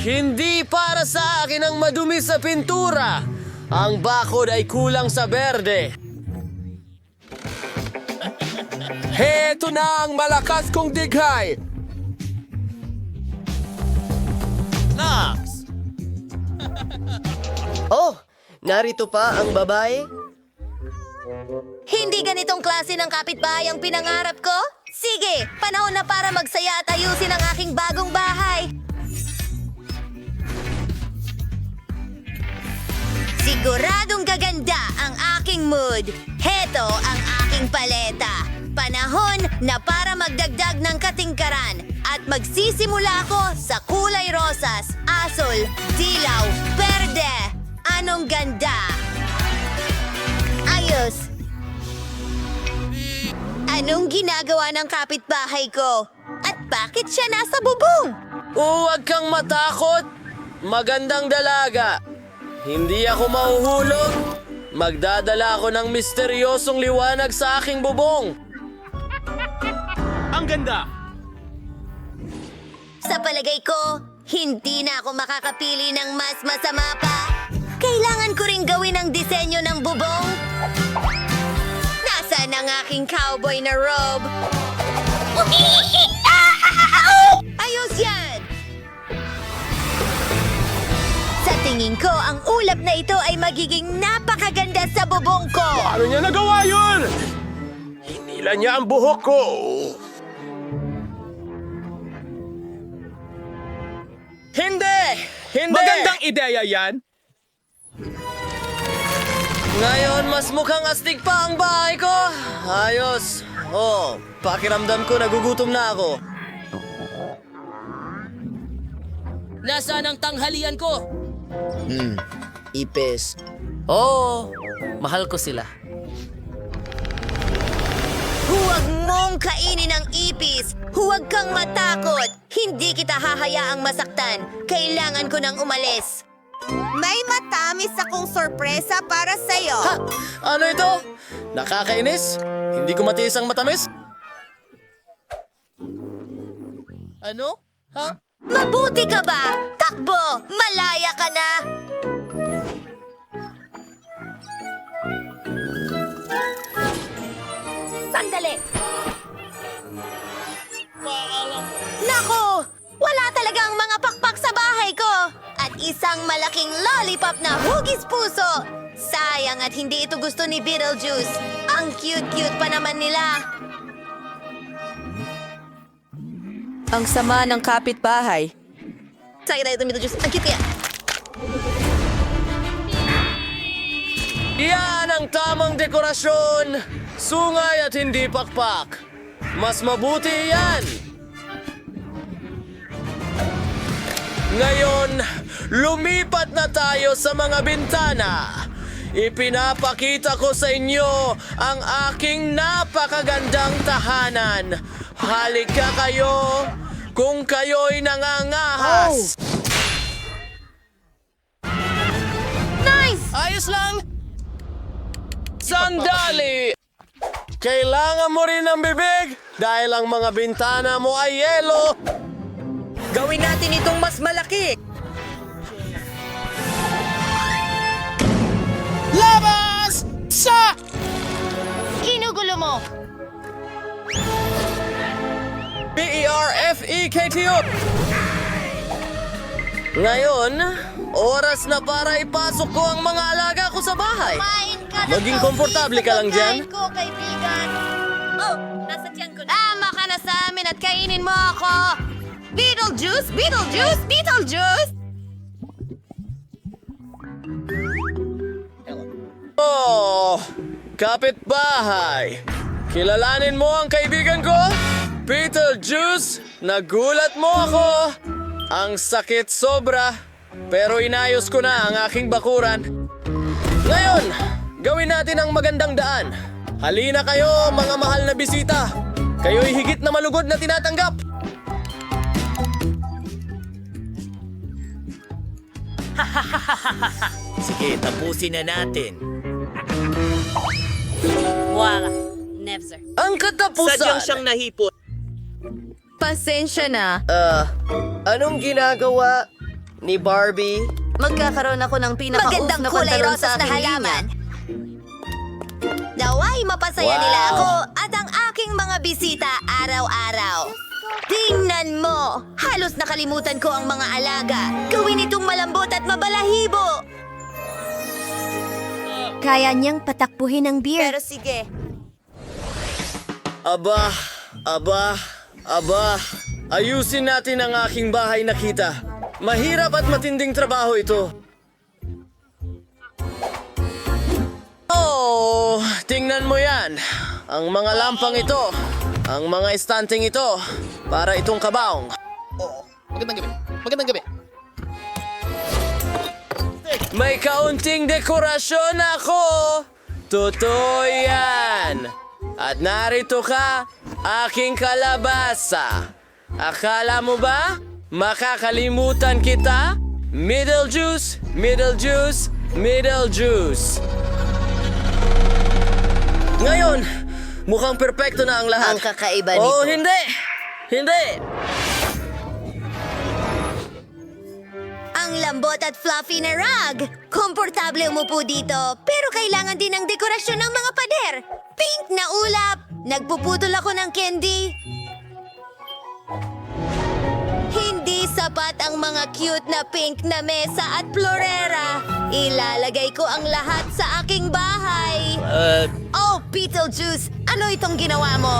Hindi para sa akin ang madumi sa pintura. Ang bakod ay kulang sa berde. Heto na ang malakas kong dighay! Nox! Oh, narito pa ang babae? Hindi ganitong klase ng kapitbahay ang pinangarap ko? Sige, panahon na para magsaya at ayusin ang aking bagong bahay. Siguradong gaganda ang aking mood. Heto ang aking paleta. Panahon na para magdagdag ng katingkaran at magsisimula ako sa kulay rosas, asul, dilaw, berde. Anong ganda! Ayos! Anong ginagawa ng kapitbahay ko? At bakit siya nasa bubong? Huwag kang matakot. Magandang dalaga. Hindi ako mahuhulog. Magdadala ako ng misteryosong liwanag sa aking bubong. Ang ganda! Sa palagay ko, hindi na ako makakapili ng mas masama pa. Kailangan ko ring gawin ang disenyo ng bubong. Nasaan ang aking cowboy na robe? Ayos yan! Sa tingin ko, ang ulap na ito ay magiging napakaganda sa bubong ko. Paano niya nagawa yun? Hinila niya ang buhok ko! Hindi! Hindi! Magandang ideya yan! Ngayon, mas mukhang astig pa ang bahay ko. Ayos. Oh, pakiramdam ko nagugutom na ako. Nasaan ang tanghalian ko? Ipis. Oo, mahal ko sila. Huwag mong kainin ang ipis! Huwag kang matakot! Hindi kita hahayaang masaktan. Kailangan ko nang umalis. May matamis akong sorpresa para sa'yo. Ha? Ano ito? Nakakainis? Hindi ko matiis ang matamis? Ano? Ha? Mabuti ka ba? Takbo! Malaya ka na! Sandali! Nako! Wala talagang mga pakpak sa bahay ko! At isang malaking lollipop na hugis puso! Sayang at hindi ito gusto ni Beetlejuice. Ang cute-cute pa naman nila. Ang sama ng kapitbahay. Sayang na ito, Beetlejuice. Ang cute kaya. Yan ang tamang dekorasyon. Sungay at hindi pakpak. Mas mabuti yan. Ngayon, lumipat na tayo sa mga bintana. Ipinapakita ko sa inyo ang aking napakagandang tahanan. Halika kayo kung kayo'y nangangahas. Nice! Ayos lang! Sandali! Kailangan mo rin ng bibig dahil ang mga bintana mo ay yelo. Gawin natin itong mas malaki. Labas! Sa! Ginugulo mo! P-E-R-F-E-K-T-O. Ngayon, oras na para ipasok ko ang mga alaga ko sa bahay. Kumain ka na Maging kaunti komportable sa ka lang dyan. pagkain ko, kaibigan. Oh, nasa tiyan ko na. Tama ka na sa amin at kainin mo ako. Beetlejuice! Beetlejuice! Beetlejuice! Oh, kapitbahay. Kilalanin mo ang kaibigan ko? Beetlejuice, nagulat mo ako. Ang sakit sobra, pero inayos ko na ang aking bakuran. Ngayon, gawin natin ang magandang daan. Halina kayo, mga mahal na bisita. Kayo'y higit na malugod na tinatanggap. Sige, tapusin na natin. Wala. Never. Ang katapusan. Sadyang siyang nahipon. Pasensya na. Anong ginagawa? ni Barbie. Magkakaroon ako ng pinaka-off Magandang na kulay pantalon rosas sa na aking halaman. linya. Naway mapasaya Wow. nila ako at ang aking mga bisita araw-araw. Tingnan mo! Halos nakalimutan ko ang mga alaga. Gawin itong malambot at mabalahibo. Kaya niyang patakbuhin ang beer. Pero sige. Aba, ayusin natin ang aking bahay na kita. Mahirap at matinding trabaho ito. Oh, tingnan mo yan. Ang mga lampang ito, ang mga estanting ito, para itong kabaong. Magandang gabi. May kaunting dekorasyon ako! Totoo yan! At narito ka, aking kalabasa. Akala mo ba? Makakalimutan kita? Middle juice, middle juice, middle juice. Ngayon, mukhang perpekto na ang lahat. Ang kakaiba Oh, nito. hindi! Hindi! Ang lambot at fluffy na rug. Komportable umupo dito, pero kailangan din ng dekorasyon ng mga pader. Pink na ulap. Nagpuputol ako ng candy. Hindi sapat ang mga cute na pink na mesa at florera. Ilalagay ko ang lahat sa aking bahay. Oh, Beetlejuice! Ano itong ginawa mo?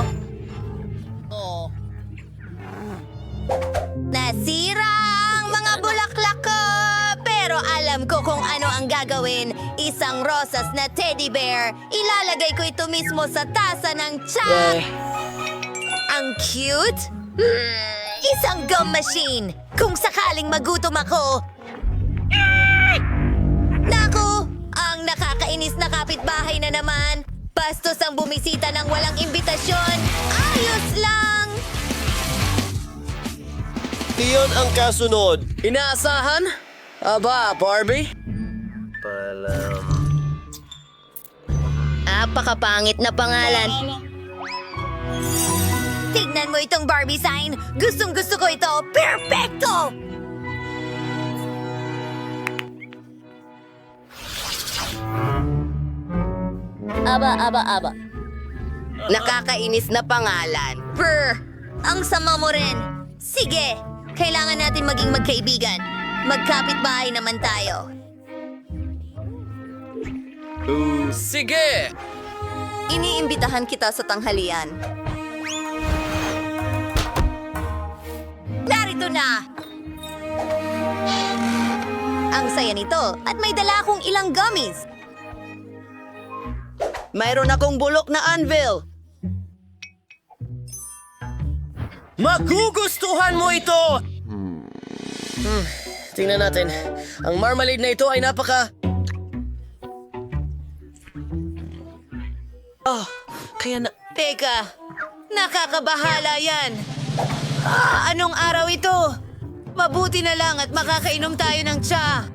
Nasira ang mga bulaklak ko! Pero alam ko kung ano ang gagawin. Isang rosas na teddy bear. Ilalagay ko ito mismo sa tasa ng tiyan. Ang cute? Isang gum machine. Kung sakaling magutom ako. Naku! Ang nakakainis na kapitbahay na naman. Bastos ang bumisita ng walang imbitasyon. Ayos lang! Iyon ang kasunod. Inaasahan? Aba, Barbie? Napakapangit na pangalan. Tignan mo itong Barbie sign. Gustong-gusto ko ito. Perfecto! Aba. Nakakainis na pangalan. Brr! Ang sama mo rin. Sige, kailangan natin maging magkaibigan. Magkapit-bahay naman tayo. Sige! Iniimbitahan kita sa tanghalian. Narito na! Ang saya nito at may dala akong ilang gummies. Mayroon akong bulok na anvil. Magugustuhan mo ito! Tingnan natin. Ang marmalade na ito ay napaka... Teka, nakakabahala yan. Anong araw ito? Mabuti na lang at makakainom tayo ng tsa.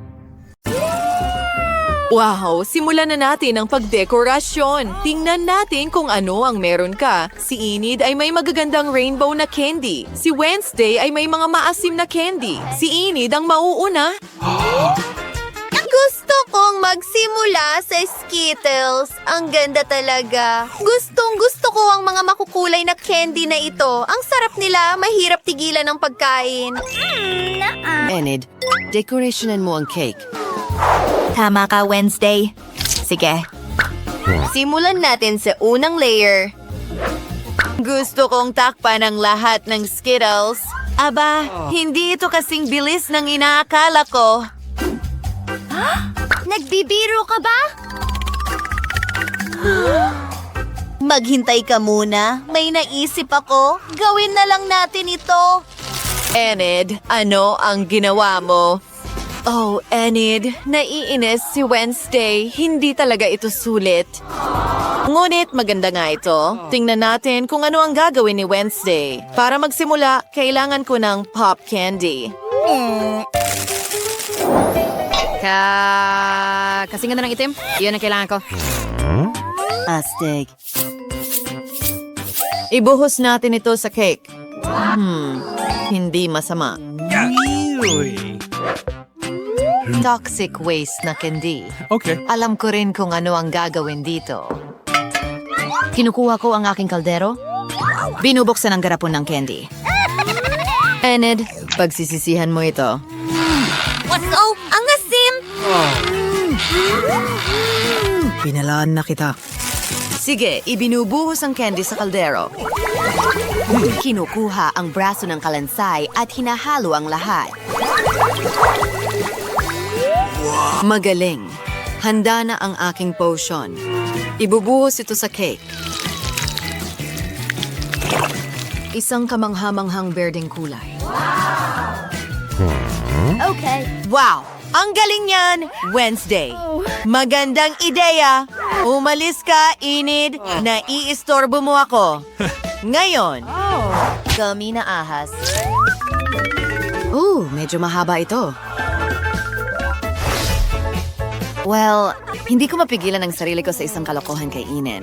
Wow! Simulan na natin ang pagdekorasyon. Tingnan natin kung ano ang meron ka. Si Enid ay may magagandang rainbow na candy. Si Wednesday ay may mga maasim na candy. Si Enid ang mauuna. Gusto kong magsimula sa Skittles. Ang ganda talaga. Gustong-gusto ko ang mga makukulay na candy na ito. Ang sarap nila, mahirap tigilan ng pagkain. Enid, decorationan mo ang cake. Tama ka, Wednesday. Sige. Simulan natin sa unang layer. Gusto kong takpan ang lahat ng Skittles. Aba, hindi ito kasing bilis ng inaakala ko. Nagbibiro ka ba? Maghintay ka muna. May naisip ako. Gawin na lang natin ito. Enid, ano ang ginawa mo? Oh, Enid, naiinis si Wednesday. Hindi talaga ito sulit. Ngunit maganda nga ito. Tingnan natin kung ano ang gagawin ni Wednesday. Para magsimula, kailangan ko ng pop candy. Kasing ganda ng itim. Iyon ang kailangan ko. Astig. Ibuhos natin ito sa cake. Hindi masama. toxic waste na candy. Okay. Alam ko rin kung ano ang gagawin dito. Kinukuha ko ang aking kaldero. Binubuksan ang garapon ng candy. Enid, pagsisisihan mo ito. Oh, ang asim! Pinalaan na kita. Sige, ibinubuhos ang candy sa kaldero. Kinukuha ang braso ng kalansay at hinahalo ang lahat. Magaling. Handa na ang aking potion. Ibubuhos ito sa cake. Isang kamanghamanghang berdeng kulay. Okay. Wow! Ang galing yan! Wednesday. Magandang ideya. Umalis ka, Enid. Naiistorbo mo ako. Ngayon, gummy na ahas. Medyo mahaba ito. Well, hindi ko mapigilan ang sarili ko sa isang kalokohan kay Enid.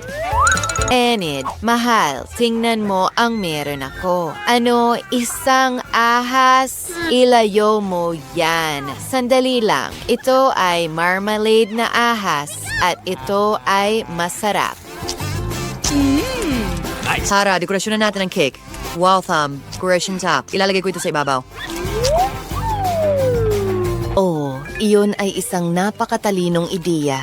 Enid, mahal, tingnan mo ang meron ako. Ano, isang ahas? Ilayo mo yan. Sandali lang. Ito ay marmalade na ahas at ito ay masarap. Sara, dekorasyon na natin ang cake. Wow, thumb. Decoration top. Ilalagay ko ito sa ibabaw. Oh, iyon ay isang napakatalinong ideya.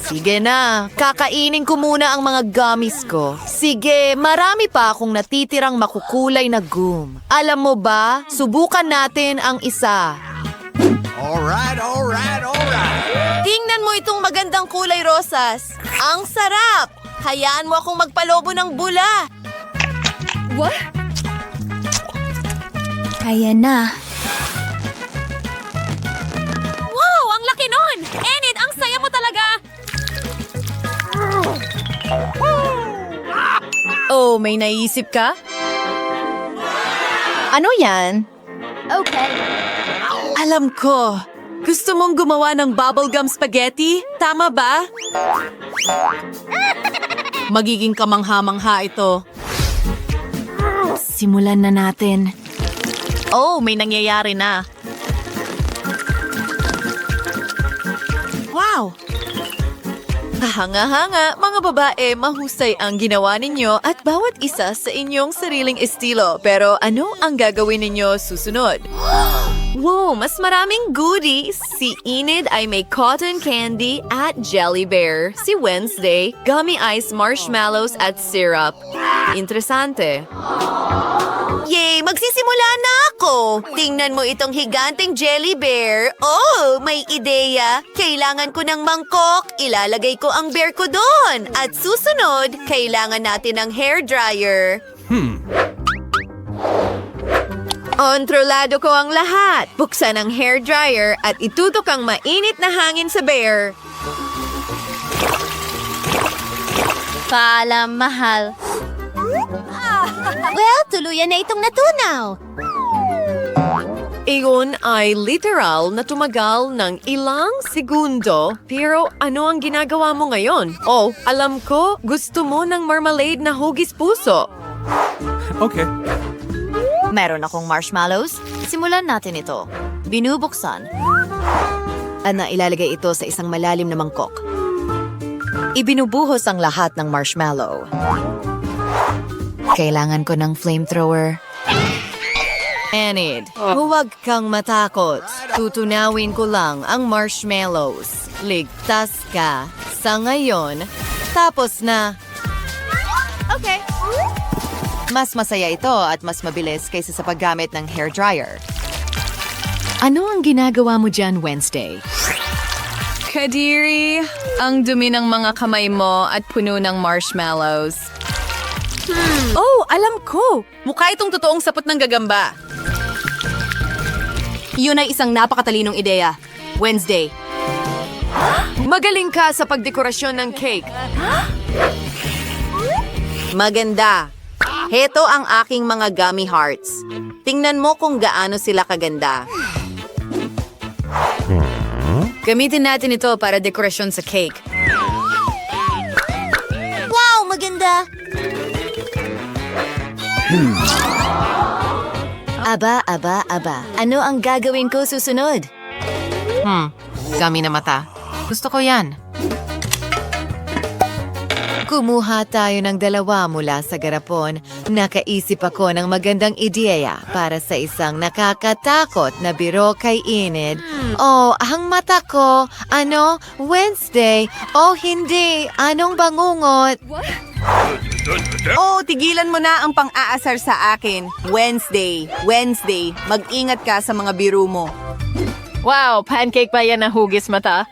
Sige na. Kakainin ko muna ang mga gummies ko. Sige, marami pa akong natitirang makukulay na gum. Alam mo ba, subukan natin ang isa. Alright. Tingnan mo itong magandang kulay rosas. Ang sarap! Hayaan mo akong magpalobo ng bula. Kaya na. Wow! Ang laki nun! Enid, ang saya mo talaga! Oh, may naisip ka? Ano yan? Okay. Alam ko. Gusto mong gumawa ng bubblegum spaghetti? Tama ba? Magiging kamangha-mangha ito. Simulan na natin. Oh, may nangyayari na. Wow! Kahanga-hanga, mga babae, mahusay ang ginawa ninyo at bawat isa sa inyong sariling estilo. Pero ano ang gagawin ninyo susunod? Wow, mas maraming goodies. Si Enid ay may cotton candy at jelly bear. Si Wednesday, gummy ice marshmallows at syrup. Interesante. Yay! Magsisimula na ako! Tingnan mo itong higanteng jelly bear. Oh, may ideya. Kailangan ko ng mangkok. Ilalagay ko ang bear ko doon. At susunod, kailangan natin ng hair dryer. Kontrolado ko ang lahat. Buksan ang hair dryer at itutok ang mainit na hangin sa bear. Paalam, mahal. Well, tuluyan na itong natunaw. Iyon ay literal na tumagal ng ilang segundo. Pero ano ang ginagawa mo ngayon? Oh, alam ko, gusto mo ng marmalade na hugis puso. Okay. Meron akong marshmallows. Simulan natin ito. Binubuksan. At ilalagay ito sa isang malalim na mangkok. Ibinubuhos ang lahat ng marshmallow. Kailangan ko ng flamethrower. Enid, huwag kang matakot. Tutunawin ko lang ang marshmallows. Ligtas ka. Sa ngayon, tapos na. Okay. Mas masaya ito at mas mabilis kaysa sa paggamit ng hair dryer. Ano ang ginagawa mo dyan, Wednesday? Kadiri, ang dumi ng mga kamay mo at puno ng marshmallows. Oh, alam ko! Mukha itong totoong sapot ng gagamba. Yun ay isang napakatalinong ideya. Wednesday. Magaling ka sa pagdekorasyon ng cake. Maganda. Heto ang aking mga gummy hearts. Tingnan mo kung gaano sila kaganda. Gamitin natin ito para dekorasyon sa cake. Wow, maganda. Aba. Ano ang gagawin ko susunod? Gami na mata. Gusto ko yan. Kumuha tayo ng dalawa mula sa garapon. Nakaisip ako ng magandang ideya para sa isang nakakatakot na biro kay Enid. Oh, ang mata ko. Ano? Wednesday? Oh, hindi. Anong bangungot? Oh, tigilan mo na ang pang-aasar sa akin. Wednesday, mag-ingat ka sa mga biro mo. Wow, pancake ba yan na hugis mata?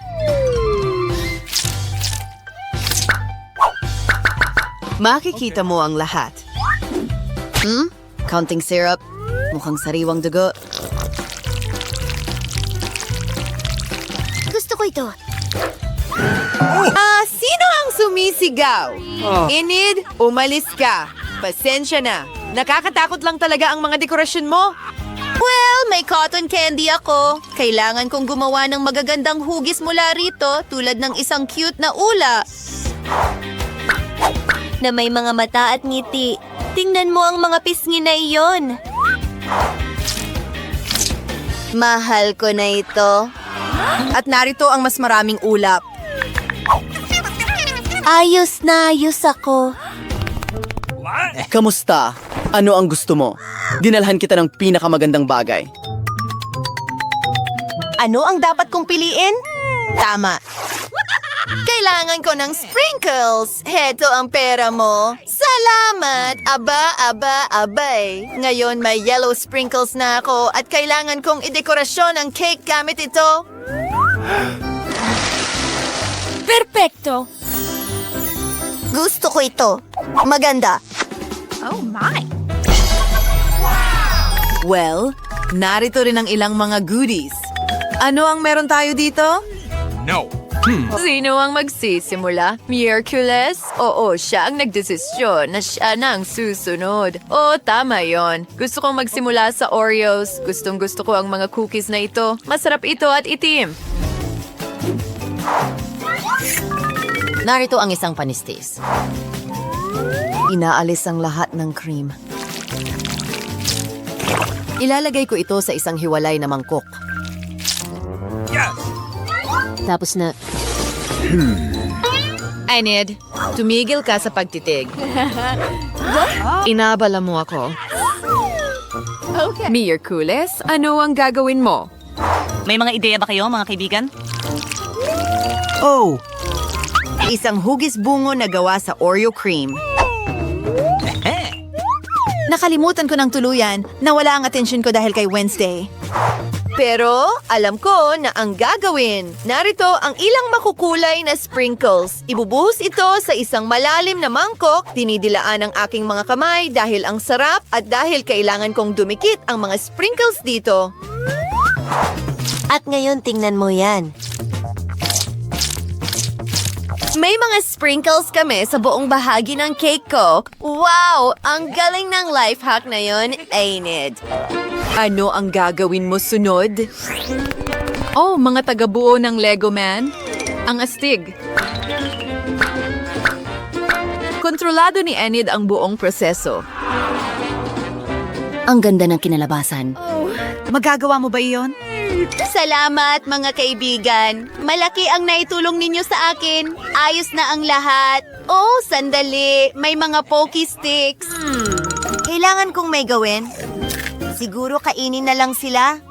Makikita mo ang lahat. Counting syrup. Mukhang sariwang dugo. Gusto ko ito. Sino ang sumisigaw? Enid, umalis ka. Pasensya na. Nakakatakot lang talaga ang mga dekorasyon mo. Well, may cotton candy ako. Kailangan kong gumawa ng magagandang hugis mula rito tulad ng isang cute na ula. Na may mga mata at ngiti. Tingnan mo ang mga pisngi na iyon. Mahal ko na ito. At narito ang mas maraming ulap. Ayos na ayos ako. Kamusta? Ano ang gusto mo? Dinalhan kita ng pinakamagandang bagay. Ano ang dapat kong piliin? Tama. Kailangan ko ng sprinkles. Heto ang pera mo. Salamat! Abay. Ngayon may yellow sprinkles na ako at kailangan kong idekorasyon ang cake gamit ito. Perpekto! Gusto ko ito. Maganda. Well, narito rin ang ilang mga goodies. Ano ang meron tayo dito? Sino ang magsisimula? Miraculous? Oo, siya ang nagdesisyon na siya na ang susunod. Oo, tama yon. Gusto kong magsimula sa Oreos. Gustong-gusto ko ang mga cookies na ito. Masarap ito at itim. Narito ang isang panistis. Inaalis ang lahat ng cream. Ilalagay ko ito sa isang hiwalay na mangkok. Tapos na... Enid, tumigil ka sa pagtitig. Inabala mo ako. Miraculous, ano ang gagawin mo? May mga ideya ba kayo, mga kaibigan? Oh! Isang hugis bungo na gawa sa Oreo cream. Nakalimutan ko ng tuluyan. Nawala ang atensyon ko dahil kay Wednesday. Pero alam ko na ang gagawin. Narito ang ilang makukulay na sprinkles. Ibubuhos ito sa isang malalim na mangkok. Dinidilaan ang aking mga kamay dahil ang sarap at dahil kailangan kong dumikit ang mga sprinkles dito. At ngayon tingnan mo yan. May mga sprinkles kami sa buong bahagi ng cake ko. Wow! Ang galing ng life hack na yon, Enid. Ano ang gagawin mo sunod? Oh, mga taga-buo ng Lego Man. Ang astig. Kontrolado ni Enid ang buong proseso. Ang ganda ng kinalabasan. Magagawa mo ba iyon? Salamat mga kaibigan. Malaki ang naitulong ninyo sa akin. Ayos na ang lahat. Oh, sandali. May mga pokey sticks. Kailangan kong may gawin. Siguro kainin na lang sila.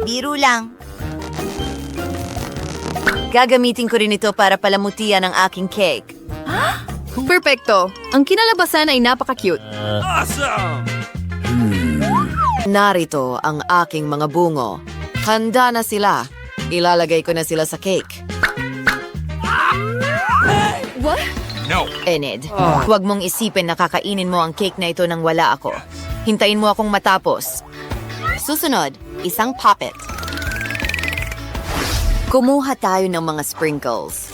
Biro lang. Gagamitin ko rin ito para palamutian ang aking cake. Perfecto. Ang kinalabasan ay napaka-cute. Narito ang aking mga bungo. Handa na sila. Ilalagay ko na sila sa cake. What? Enid, huwag mong isipin na kakainin mo ang cake na ito nang wala ako. Hintayin mo akong matapos. Susunod, isang puppet. Kumuha tayo ng mga sprinkles.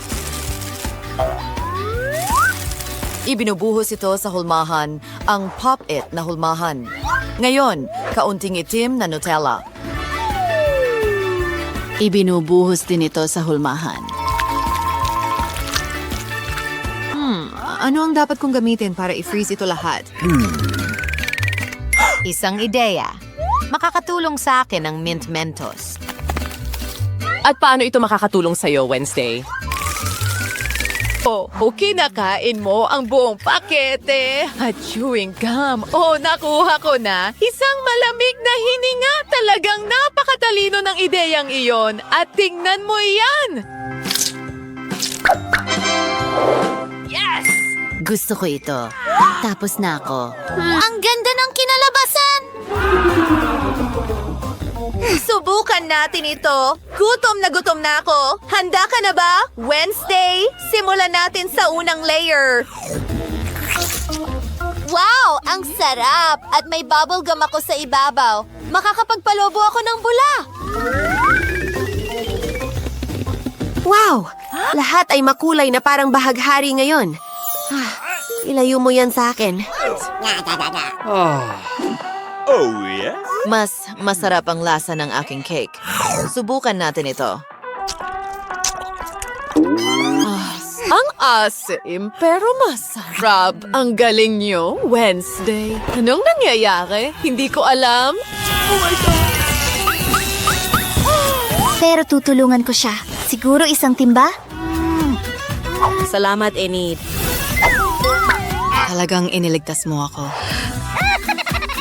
Ibinubuhos ito sa hulmahan, ang puppet na hulmahan. Ngayon, kaunting itim na Nutella. Ibinubuhos din ito sa hulmahan. Ano ang dapat kong gamitin para i-freeze ito lahat? Isang ideya. Makakatulong sa akin ang mint Mentos. At paano ito makakatulong sa'yo, Wednesday? Oh, kinakain mo ang buong pakete at chewing gum. Oh, nakuha ko na. Isang malamig na hininga. Talagang napakatalino ng ideyang iyon. At tingnan mo yan! Yes! Gusto ko ito. Tapos na ako. Ang ganda ng kinalabasan! Subukan natin ito. Gutom na ako. Handa ka na ba? Wednesday, simulan natin sa unang layer. Wow! Ang sarap! At may bubble gum ako sa ibabaw. Makakapagpalobo ako ng bula. Wow! Lahat ay makulay na parang bahaghari ngayon. Ilayo mo yan sa akin. Oh, yeah? Mas masarap ang lasa ng aking cake. Subukan natin ito. Ang asim, pero masarap. Ang galing nyo, Wednesday. Anong nangyayari? Hindi ko alam. Pero tutulungan ko siya. Siguro isang timba? Salamat, Enid. Talagang iniligtas mo ako.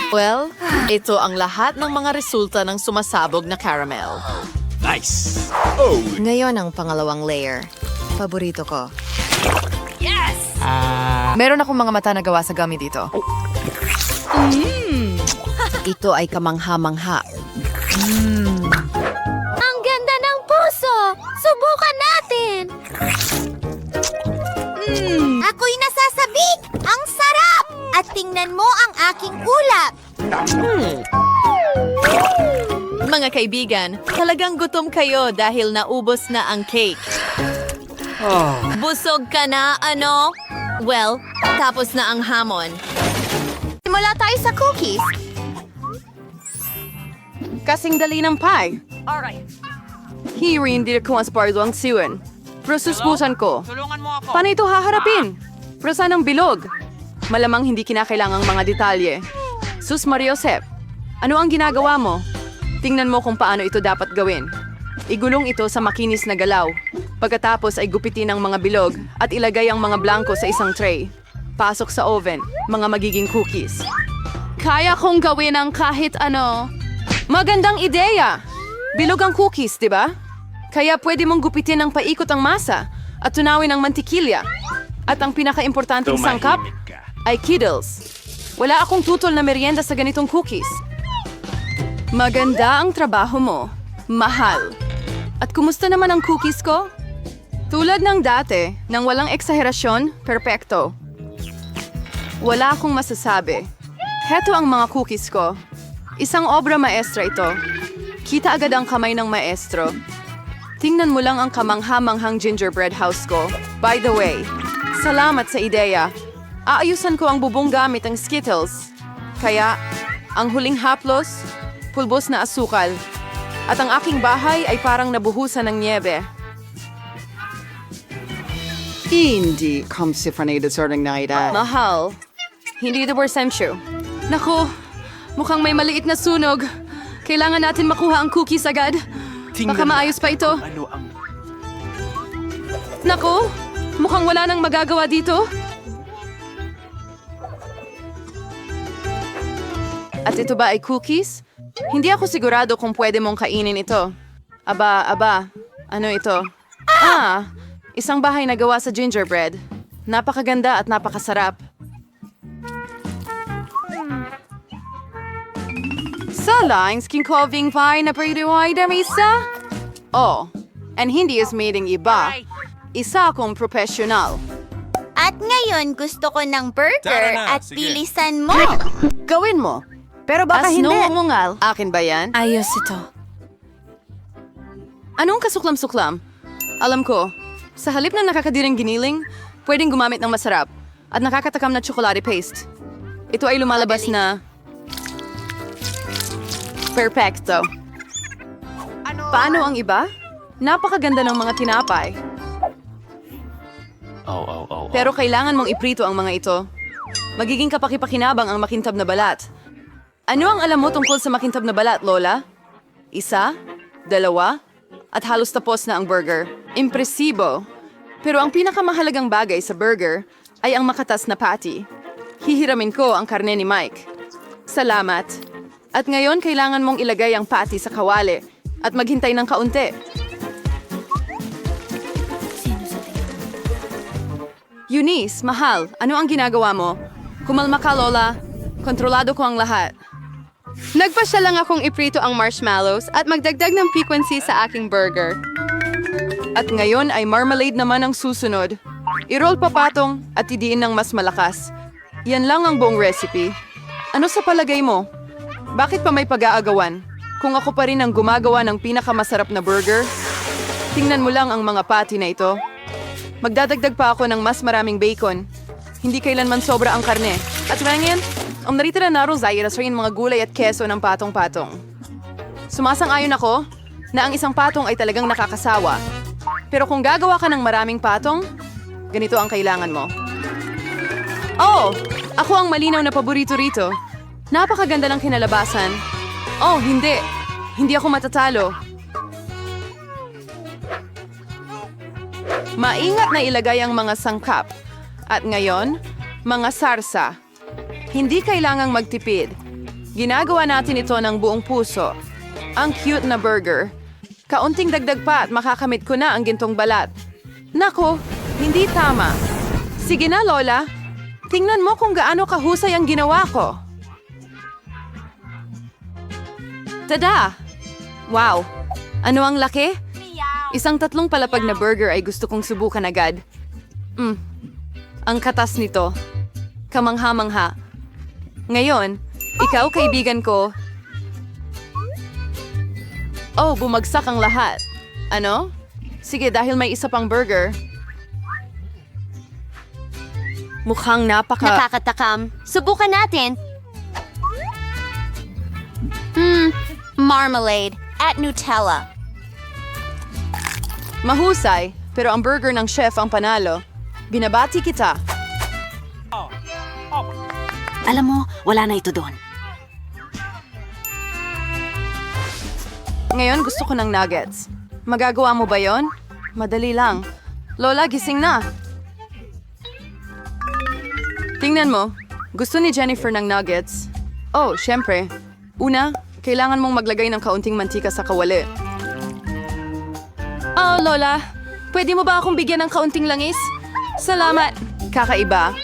Well, ito ang lahat ng mga resulta ng sumasabog na caramel. Nice. Oh, Ngayon ang pangalawang layer. Paborito ko. Meron akong mga mata na gawa sa gummy dito. Ito ay kamangha-mangha. Ang ganda ng puso! Subukan natin! Ako'y nasasabik! Ang sarap! At tingnan mo ang aking ulap! Mga kaibigan, talagang gutom kayo dahil naubos na ang cake. Busog ka na, ano? Well, tapos na ang hamon. Simula tayo sa cookies. Kasing dali ng pie. Hindi ko mas pardo ang siwan. Pero suspusan ko. Paano ito haharapin? Pero sanang bilog. Malamang hindi kinakailangang mga detalye. Sus Mariosep, ano ang ginagawa mo? Tingnan mo kung paano ito dapat gawin. Igulong ito sa makinis na galaw. Pagkatapos ay gupitin ang mga bilog at ilagay ang mga blanco sa isang tray. Pasok sa oven, mga magiging cookies. Kaya kong gawin ang kahit ano. Magandang ideya! Bilog ang cookies, di ba? Kaya pwede mong gupitin ng paikot ang masa at tunawin ang mantikilya. At ang pinaka-importanting sangkap tumahimik ka. ay Kiddles. Wala akong tutol na merienda sa ganitong cookies. Maganda ang trabaho mo. Mahal. At kumusta naman ang cookies ko? Tulad ng dati, nang walang eksaherasyon, perpekto. Wala akong masasabi. Heto ang mga cookies ko. Isang obra maestra ito. Kita agad ang kamay ng maestro. Tingnan mo lang ang kamangha-manghang gingerbread house ko. By the way, salamat sa ideya. Aayusan ko ang bubong gamit ang Skittles. Kaya, ang huling haplos, pulbos na asukal. At ang aking bahay ay parang nabuhusan ng niebe. Hindi kamsifranated sorting na ita. Mahal. Hindi ito persensyo. Naku, mukhang may maliit na sunog. Kailangan natin makuha ang cookies agad. Baka maayos pa ito. Ano ang... Naku, mukhang wala nang magagawa dito. At ito ba ay cookies? Hindi ako sigurado kung pwede mong kainin ito. Aba, ano ito? Isang bahay na gawa sa gingerbread. Napakaganda at napakasarap. Sa lines, kinkoving pie na pwedeway damisa? Oh, and hindi is meeting iba. Isa akong professional. At ngayon gusto ko ng burger Tara na, at sige. bilisan mo. Gawin mo. Pero baka hindi. Umungal. Akin ba yan? Ayos ito. Anong kasuklam-suklam? Alam ko, sa halip na nakakadirang giniling, pwedeng gumamit ng masarap at nakakatakam na chocolate paste. Ito ay lumalabas na... Perfecto. Paano ang iba? Napakaganda ng mga tinapay. Pero kailangan mong iprito ang mga ito. Magiging kapakipakinabang ang makintab na balat. Ano ang alam mo tungkol sa makintab na balat, Lola? 1, 2, at halos tapos na ang burger. Impresibo. Pero ang pinakamahalagang bagay sa burger ay ang makatas na patty. Hihiramin ko ang karne ni Mike. Salamat. At ngayon kailangan mong ilagay ang patty sa kawali at maghintay ng kaunti. Eunice, mahal, ano ang ginagawa mo? Kumalma ka, Lola. Kontrolado ko ang lahat. Nagpasya lang akong iprito ang marshmallows at magdagdag ng piquancy sa aking burger. At ngayon ay marmalade naman ang susunod. I-roll papatong at idiin ng mas malakas. Yan lang ang buong recipe. Ano sa palagay mo? Bakit pa may pag-aagawan? Kung ako pa rin ang gumagawa ng pinakamasarap na burger? Tingnan mo lang ang mga patty na ito. Magdadagdag pa ako ng mas maraming bacon. Hindi kailanman sobra ang karne. At ngayon, ang narito na narozay irasoyin mga gulay at keso ng patong-patong. Sumasang-ayon ako na ang isang patong ay talagang nakakasawa. Pero kung gagawa ka ng maraming patong, ganito ang kailangan mo. Oh! Ako ang malinaw na paborito rito. Napakaganda ng kinalabasan. Oh, hindi. Hindi ako matatalo. Maingat na ilagay ang mga sangkap. At ngayon, mga sarsa. Hindi kailangang magtipid. Ginagawa natin ito ng buong puso. Ang cute na burger. Kaunting dagdag pa at makakamit ko na ang gintong balat. Nako, hindi tama. Sige na, Lola. Tingnan mo kung gaano kahusay ang ginawa ko. Tada! Wow! Ano ang laki? Isang 3 palapag na burger ay gusto kong subukan agad. Ang katas nito. Kamangha-mangha. Ngayon, ikaw, kaibigan ko. Oh, bumagsak ang lahat. Ano? Sige, dahil may isa pang burger. Mukhang Nakakatakam. Subukan natin. Marmalade at Nutella. Mahusay, pero ang burger ng chef ang panalo. Binabati kita. Alam mo, wala na ito doon. Ngayon gusto ko ng nuggets. Magagawa mo ba yon? Madali lang. Lola, gising na. Tingnan mo. Gusto ni Jennifer ng nuggets. Oh, syempre. Una, kailangan mong maglagay ng kaunting mantika sa kawali. Oh, Lola. Pwede mo ba akong bigyan ng kaunting langis? Salamat. Kakaiba.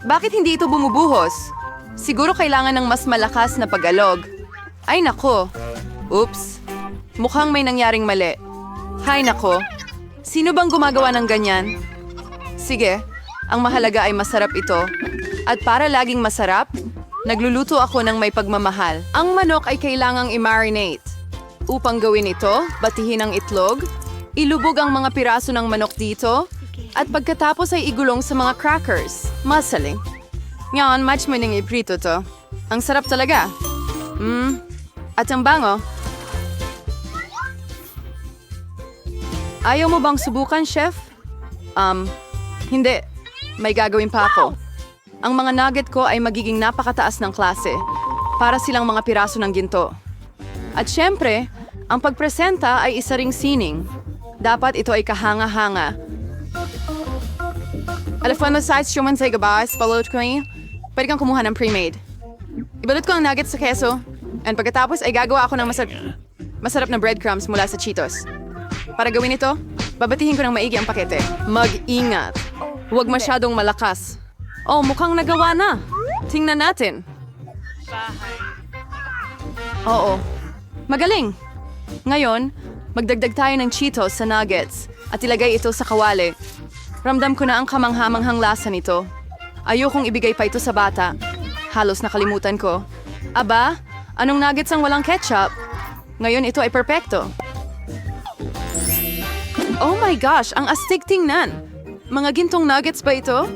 Bakit hindi ito bumubuhos? Siguro kailangan ng mas malakas na pag-alog. Ay nako. Oops. Mukhang may nangyaring mali. Hay nako. Sino bang gumagawa ng ganyan? Sige, ang mahalaga ay masarap ito. At para laging masarap, nagluluto ako ng may pagmamahal. Ang manok ay kailangang i-marinate. Upang gawin ito, batihin ang itlog, ilubog ang mga piraso ng manok dito, at pagkatapos ay igulong sa mga crackers. Masaling. Ngayon, match mo nang iprito to. Ang sarap talaga. At ang bango. Ayaw mo bang subukan, chef? Hindi. May gagawin pa ako. Ang mga nugget ko ay magiging napakataas ng klase. Para silang mga piraso ng ginto. At syempre, ang pagpresenta ay isa ring sining. Dapat ito ay kahanga-hanga. Alam mo, size siya man sa igabas, palot ko niya. Pwede kang kumuha ng pre-made. Ibalot ko ang nuggets sa keso, and pagkatapos ay gagawa ako ng masarap na breadcrumbs mula sa Cheetos. Para gawin ito, babatihin ko ng maigi ang pakete. Mag-ingat. Huwag masyadong malakas. Oh, mukhang nagawa na. Tingnan natin. Oo. Magaling. Ngayon, magdagdag tayo ng Cheetos sa nuggets at ilagay ito sa kawali. Ramdam ko na ang kamanghamanghang lasa nito. Ayokong ibigay pa ito sa bata. Halos nakalimutan ko. Aba, anong nuggets ang walang ketchup? Ngayon ito ay perpekto. Oh my gosh, ang astig tingnan. Mga gintong nuggets ba ito?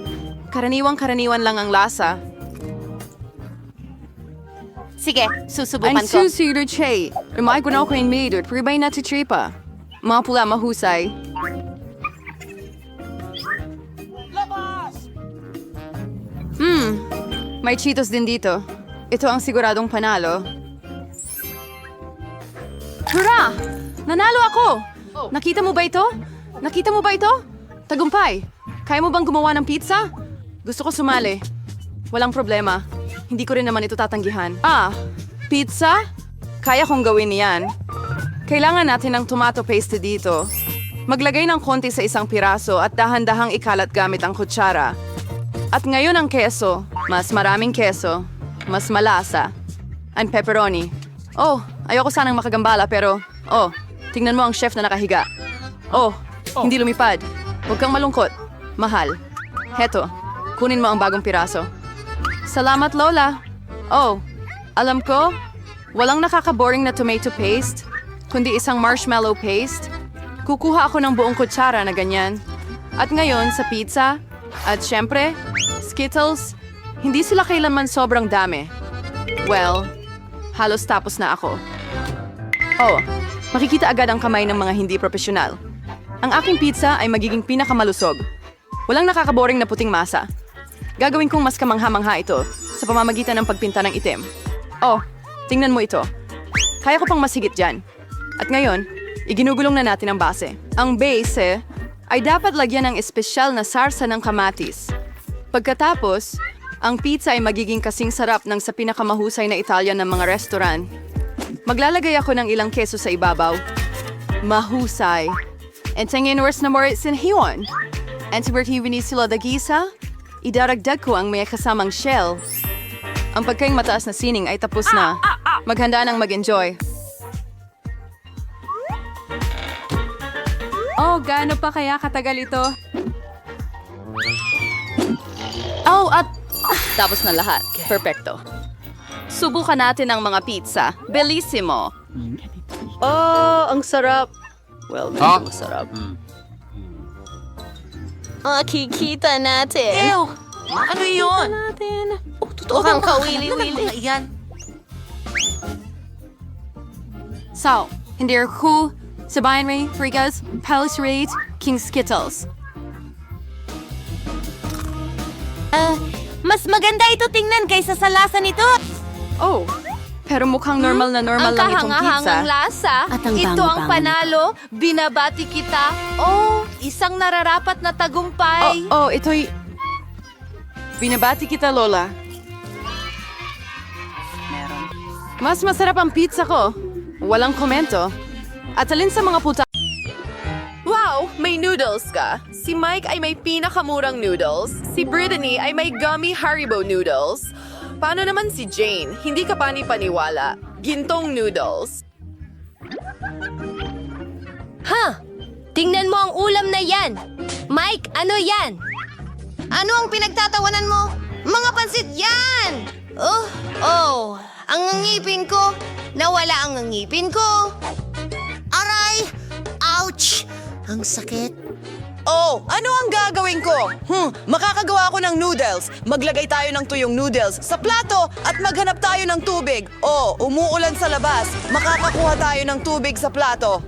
Karaniwang-karaniwan lang ang lasa. Sige, susubukan Ang ko. susunod siya. Rumay ko na ako yung maidot. Pribay na titripa. Mga pula mahusay. May Cheetos din dito. ito ang siguradong panalo. Hurra! Nanalo ako! Nakita mo ba ito? Nakita mo ba ito? Tagumpay! Kaya mo bang gumawa ng pizza? Gusto ko sumali. Walang problema. Hindi ko rin naman ito tatanggihan. Pizza? Kaya kong gawin yan. Kailangan natin ng tomato paste dito. Maglagay ng konti sa isang piraso at dahan-dahang ikalat gamit ang kutsara. At ngayon ang keso. Mas maraming keso. Mas malasa. Ang pepperoni. Oh, ayoko sanang makagambala pero... Oh, tingnan mo ang chef na nakahiga. Oh, hindi lumipad. Huwag kang malungkot. Mahal. Heto, kunin mo ang bagong piraso. Salamat, Lola. Oh, alam ko, walang nakaka-boring na tomato paste, kundi isang marshmallow paste. Kukuha ako ng buong kutsara na ganyan. At ngayon sa pizza, at syempre, Skittles, hindi sila kailanman sobrang dami. Well, halos tapos na ako. Oh, makikita agad ang kamay ng mga hindi profesional. Ang aking pizza ay magiging pinakamalusog. Walang nakakaboring na puting masa. Gagawin kong mas kamangha-mangha ito sa pamamagitan ng pagpinta ng itim. Oh, tingnan mo ito. Kaya ko pang masigit dyan. At ngayon, iginugulong na natin ang base. Ang base ay dapat lagyan ng espesyal na sarsa ng kamatis. Pagkatapos, ang pizza ay magiging kasing sarap ng sa pinakamahusay na Italian ng mga restaurant. Maglalagay ako ng ilang keso sa ibabaw. Mahusay. And tingin worse na more sinhiyon. And sibertiwini sila dagisa, idaragdag ko ang may kasamang shell. Ang pagkaing mataas na sining ay tapos na. Maghanda nang mag-enjoy. Oh, gaano pa kaya katagal ito? Oh, at tapos na lahat. Perfecto. Subukan natin ang mga pizza. Bellissimo. Oh, ang sarap. Well, medyo masarap. Makikita natin. Ew! Ano yun? Mukhang kawili-wili. So, hindi ako sabayan rin Frigas, Palace Raid, King Skittles. Mas maganda ito tingnan kaysa sa lasa nito. Oh, pero mukhang normal na normal lang itong pizza. Ang lasa. At ang Ito ang bango-bango panalo. Binabati kita. Oh, isang nararapat na tagumpay. Oh, ito'y... Binabati kita, Lola. Mas masarap ang pizza ko. Walang komento. At alin sa mga puta... Wow, may noodles ka. Si Mike ay may pinakamurang noodles. Si Brittany ay may gummy Haribo noodles. Paano naman si Jane? Hindi ka pani-paniwala. Gintong noodles. Tingnan mo ang ulam na yan. Mike, ano yan? Ano ang pinagtatawanan mo? Mga pansit yan! Oh, ang ngipin ko. Nawala ang ngipin ko. Aray! Ouch! Ang sakit. Oh, ano ang gagawin ko? Makakagawa ako ng noodles. Maglagay tayo ng tuyong noodles sa plato at maghanap tayo ng tubig. Oh, umuulan sa labas. Makakakuha tayo ng tubig sa plato.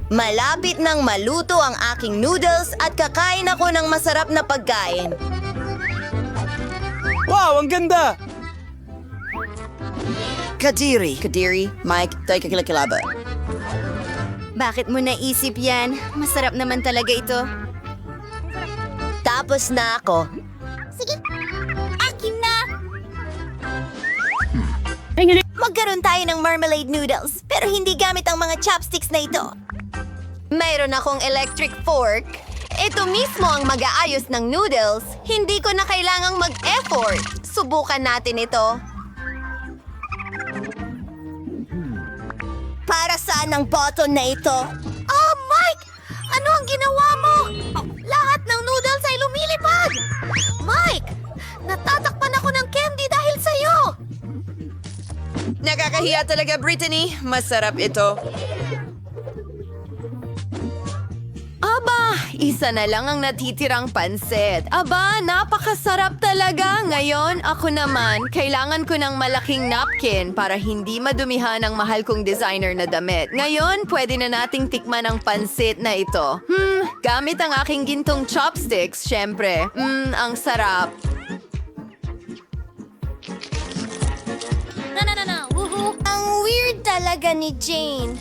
Malapit nang maluto ang aking noodles at kakain ako ng masarap na pagkain. Wow, ang ganda! Kadiri, Mike, tayo kakilakilaba. Bakit mo naisip yan? Masarap naman talaga ito. Tapos na ako. Sige, akin na! Magkaroon tayo ng marmalade noodles, pero hindi gamit ang mga chopsticks na ito. Mayroon akong electric fork. Ito mismo ang mag-aayos ng noodles. Hindi ko na kailangang mag-effort. Subukan natin ito. Para saan ang button na ito? Oh, Mike! Ano ang ginawa mo? Lahat ng noodles ay lumilipad! Mike! Natatakpan ako ng candy dahil sa'yo! Nakakahiya talaga, Brittany. Masarap ito. Aba, Isa na lang ang natitirang pansit. Aba, napakasarap talaga. Ngayon, ako naman, kailangan ko ng malaking napkin para hindi madumihan ang mahal kong designer na damit. Ngayon, pwede na nating tikman ang pansit na ito. Gamit ang aking gintong chopsticks, syempre. Ang sarap. Ang weird talaga ni Jane.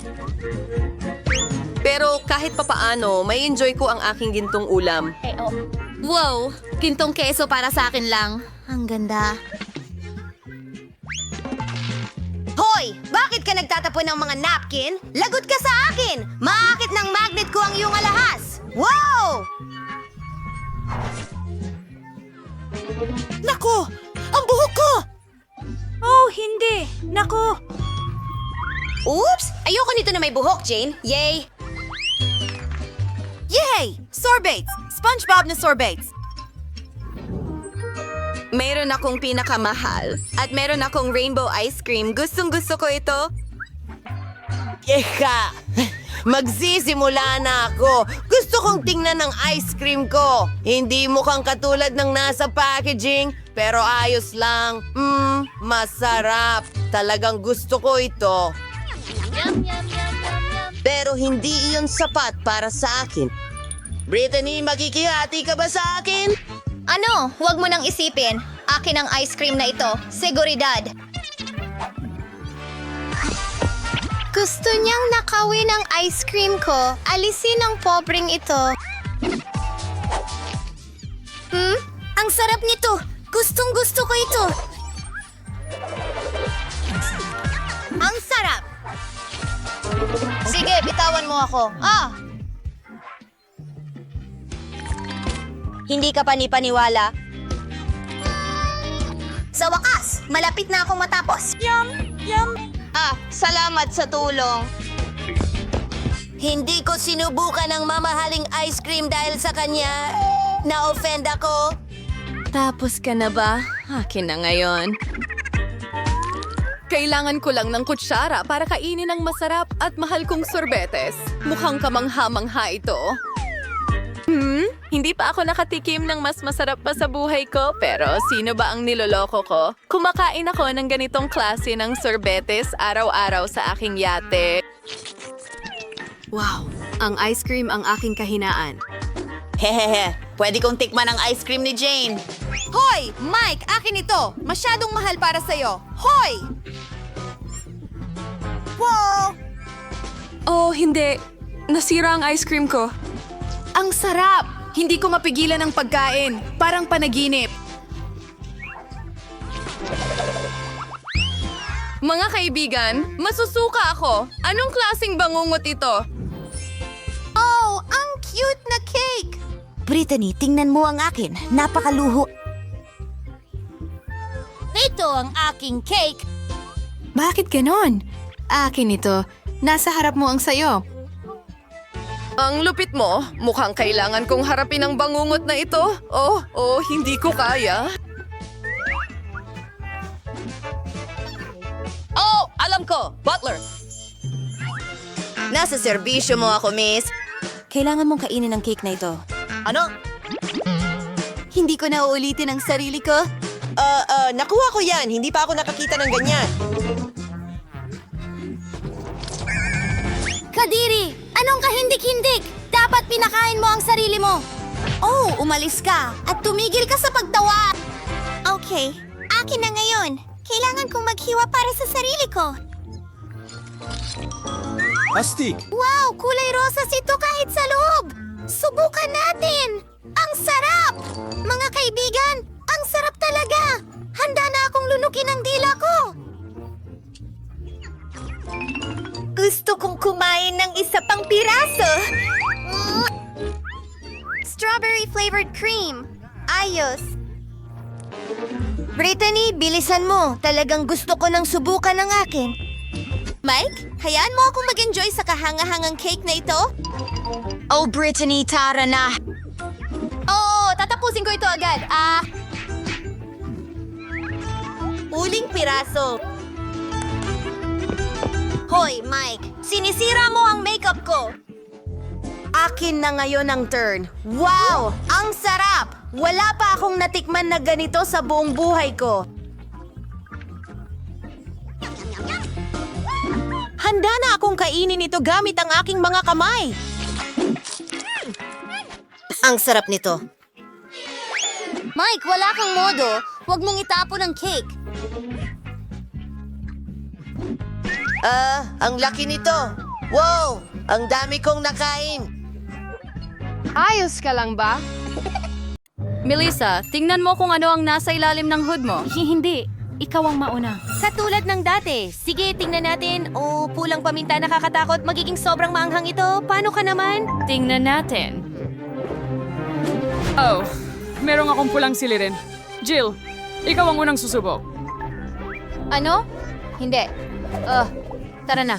Pero kahit papaano, may enjoy ko ang aking gintong ulam. Wow, gintong keso para sa akin lang. Ang ganda. Hoy! Bakit ka nagtatapon ng mga napkin? Lagot ka sa akin! Maakit ng magnet ko ang iyong alahas! Wow! Nako! Ang buhok ko! Oh, hindi! Nako! Oops! Ayoko nito na may buhok, Jane. Yay! Yay! Sorbates! SpongeBob na sorbates! Meron akong pinakamahal at meron akong rainbow ice cream. Gustong-gusto ko ito. Eka! Magsisimula na ako. Gusto kong tingnan ang ice cream ko. Hindi mukhang katulad ng nasa packaging, pero ayos lang. Masarap. Talagang gusto ko ito. Pero hindi iyon sapat para sa akin. Brittany, makikihati ka ba sa akin? Ano? Huwag mo nang isipin. Akin ang ice cream na ito. Seguridad. Gusto niyang nakawin ang ice cream ko. Alisin ang pobreng ito. Ang sarap nito. Gustong gusto ko ito. Ang sarap. Sige, bitawan mo ako. Hindi ka panipaniwala. Sa wakas, malapit na akong matapos. Salamat sa tulong. Hindi ko sinubukan ang mamahaling ice cream dahil sa kanya. Na-offend ako. Tapos ka na ba? Akin na ngayon. Kailangan ko lang ng kutsara para kainin ang masarap at mahal kong sorbetes. Mukhang kamangha-mangha ito. Hindi pa ako nakatikim ng mas masarap pa sa buhay ko, pero sino ba ang niloloko ko? Kumakain ako ng ganitong klase ng sorbetes araw-araw sa aking yate. Wow, ang ice cream ang aking kahinaan. Hehehe, pwede kong tikman ang ice cream ni Jane. Hoy! Mike, akin ito! Masyadong mahal para sa'yo. Hoy! Wow! Oh, hindi. Nasira ang ice cream ko. Ang sarap! Hindi ko mapigilan ang pagkain. Parang panaginip. Mga kaibigan, masusuka ako. Anong klaseng bangungot ito? Oh, ang cute na cake! Brittany, tingnan mo ang akin. Napakaluho. Ito ang aking cake. Bakit ganon? Akin ito. Nasa harap mo ang sayo. Ang lupit mo. Mukhang kailangan kong harapin ang bangungot na ito. Oh, hindi ko kaya. Oh, alam ko! Butler! Nasa serbisyo mo ako, miss. Kailangan mong kainin ang cake na ito. Ano? Hindi ko na uulitin ang sarili ko. Nakuha ko yan. Hindi pa ako nakakita ng ganyan. Kadiri! Anong kahindik-hindik? Dapat pinakain mo ang sarili mo. Oh, umalis ka at tumigil ka sa pagtawa. Okay, akin na ngayon. Kailangan kong maghiwa para sa sarili ko. Astig! Wow, kulay rosas ito kahit sa loob. Subukan natin. Ang sarap! Mga kaibigan, ang sarap talaga. Handa na akong lunukin ang dila ko. Gusto kong kumain ng isa pang piraso. Strawberry-flavored cream. Ayos. Brittany, bilisan mo. Talagang gusto ko nang subukan ng akin. Mike, hayaan mo akong mag-enjoy sa kahanga-hangang cake na ito? Oh, Brittany, tara na. Oo, tatapusin ko ito agad. Uling piraso. Hoy, Mike, sinisira mo ang makeup ko. Akin na ngayon ang turn. Wow! Ang sarap! Wala pa akong natikman na ganito sa buong buhay ko. Handa na akong kainin ito gamit ang aking mga kamay. Ang sarap nito. Mike, wala kang modo. Huwag mong itapon ang cake. Ang laki nito. Wow! Ang dami kong nakain. Ayos ka lang ba? Melissa, tingnan mo kung ano ang nasa ilalim ng hood mo. Hindi. Ikaw ang mauna. Katulad ng dati. Sige, tingnan natin. Oh, pulang paminta nakakatakot. Magiging sobrang maanghang ito. Paano ka naman? Tingnan natin. Oh, merong akong pulang silirin. Jill, ikaw ang unang susubok. Ano? Hindi. Tara na.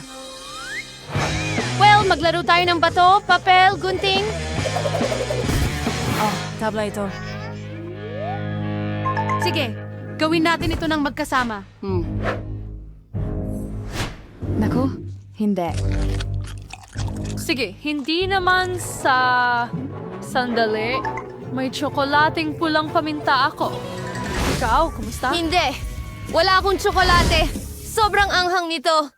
Well, maglaro tayo ng bato, papel, gunting. Tabla ito. Sige, gawin natin ito ng magkasama. Naku, hindi. Sige, hindi naman sa... Sandali. May tsokolating pulang paminta ako. Ikaw, kumusta? Hindi. Wala akong tsokolate. Sobrang anghang nito.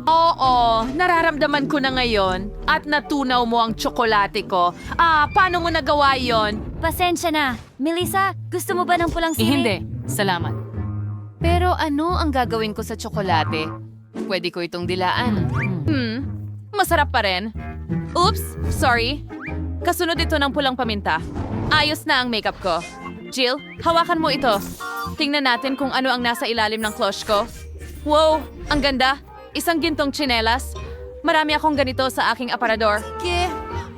Oo, nararamdaman ko na ngayon at natunaw mo ang tsokolate ko. Paano mo nagawa yon? Pasensya na. Melissa, gusto mo ba ng pulang sili? Hindi, salamat. Pero ano ang gagawin ko sa tsokolate? Pwede ko itong dilaan. Masarap pa rin. Oops, sorry. Kasunod ito ng pulang paminta. Ayos na ang makeup ko. Jill, hawakan mo ito. Tingnan natin kung ano ang nasa ilalim ng cloche ko. Wow, ang ganda. Isang gintong tsinelas. Marami akong ganito sa aking aparador.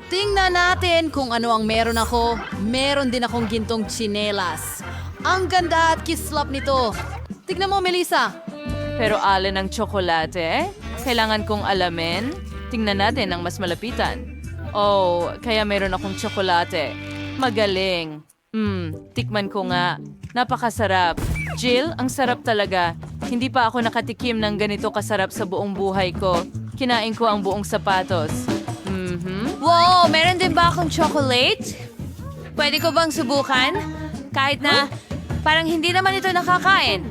Tingnan natin kung ano ang meron ako. Meron din akong gintong tsinelas. Ang ganda at kislap nito. Tignan mo, Melissa. Pero alin ang tsokolate? Kailangan kong alamin. Tingnan natin ang mas malapitan. Oh, kaya meron akong tsokolate. Magaling. Tikman ko nga. Napakasarap. Jill, ang sarap talaga. Hindi pa ako nakatikim ng ganito kasarap sa buong buhay ko. Kinain ko ang buong sapatos. Wow, meron din ba akong chocolate? Pwede ko bang subukan? Kahit na parang hindi naman ito nakakain.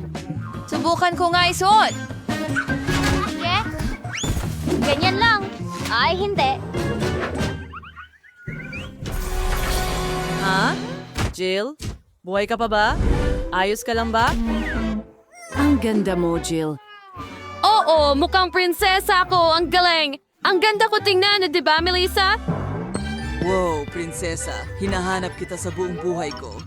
Subukan ko nga isuot. Yeah? Ganyan lang. Ay, hindi. Ha? Jill? Buhay ka pa ba? Ayos ka lang ba? Ang ganda mo, Jill. Oo, mukhang prinsesa ako. Ang galing. Ang ganda ko tingnan, di ba, Melissa? Wow, prinsesa. Hinahanap kita sa buong buhay ko.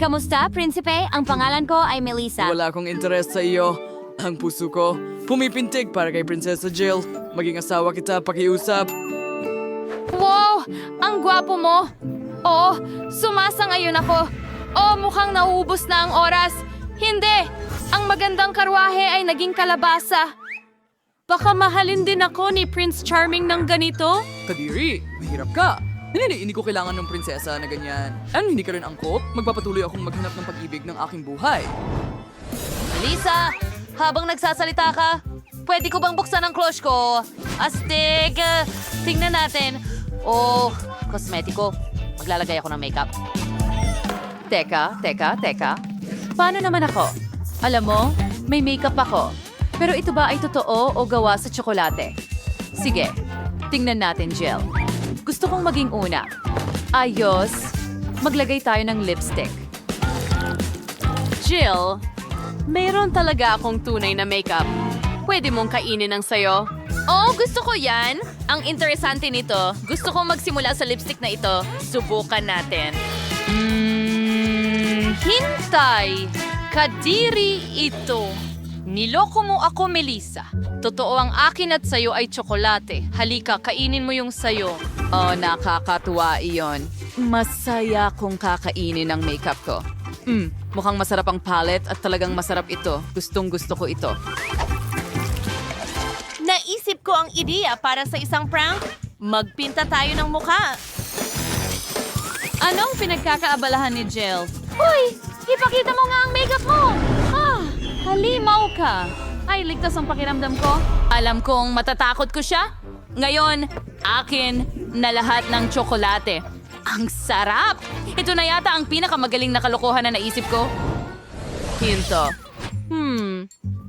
Kamusta, prinsipe? Ang pangalan ko ay Melissa. Wala akong interes sa iyo. Ang puso ko, pumipintig para kay Prinsesa Jill. Maging asawa kita, pakiusap. Wow! Ang gwapo mo! Oh, sumasangayon ako. Oh, mukhang nauubos na ang oras. Hindi! Ang magandang karwahe ay naging kalabasa. Baka mahalin din ako ni Prince Charming ng ganito? Kadiri, mahirap ka. Hindi ko kailangan ng prinsesa na ganyan. Ano, hindi ka rin angkop? Magpapatuloy akong maghanap ng pag-ibig ng aking buhay. Lisa, habang nagsasalita ka, pwede ko bang buksan ang cloche ko? Astig! Tingnan natin. Oh, kosmetiko. Maglalagay ako ng makeup. Teka. Paano naman ako? Alam mo, may makeup ako. Pero ito ba ay totoo o gawa sa tsokolate? Sige, tingnan natin, Jill. Gusto kong maging una. Ayos, maglagay tayo ng lipstick. Jill, mayroon talaga akong tunay na makeup. Pwede mong kainin ang sayo. Oh, gusto ko yan. Ang interesante nito, gusto kong magsimula sa lipstick na ito. Subukan natin. Hintay! Kadiri ito. Niloko mo ako, Melissa. Totoo ang akin at sayo ay tsokolate. Halika, kainin mo yung sayo. Oh, nakakatuwa iyon. Masaya kong kakainin ang makeup ko. Mukhang masarap ang palette at talagang masarap ito. Gustong gusto ko ito. Naisip ko ang ideya para sa isang prank. Magpinta tayo ng mukha. Anong pinagkakaabalahan ni Jill? Uy! Ipakita mo nga ang makeup mo! Halimaw ka! Ay, ligtas ang pakiramdam ko. Alam kong matatakot ko siya. Ngayon, akin na lahat ng tsokolate. Ang sarap! Ito na yata ang pinakamagaling na kalokohan na naisip ko. Hinto.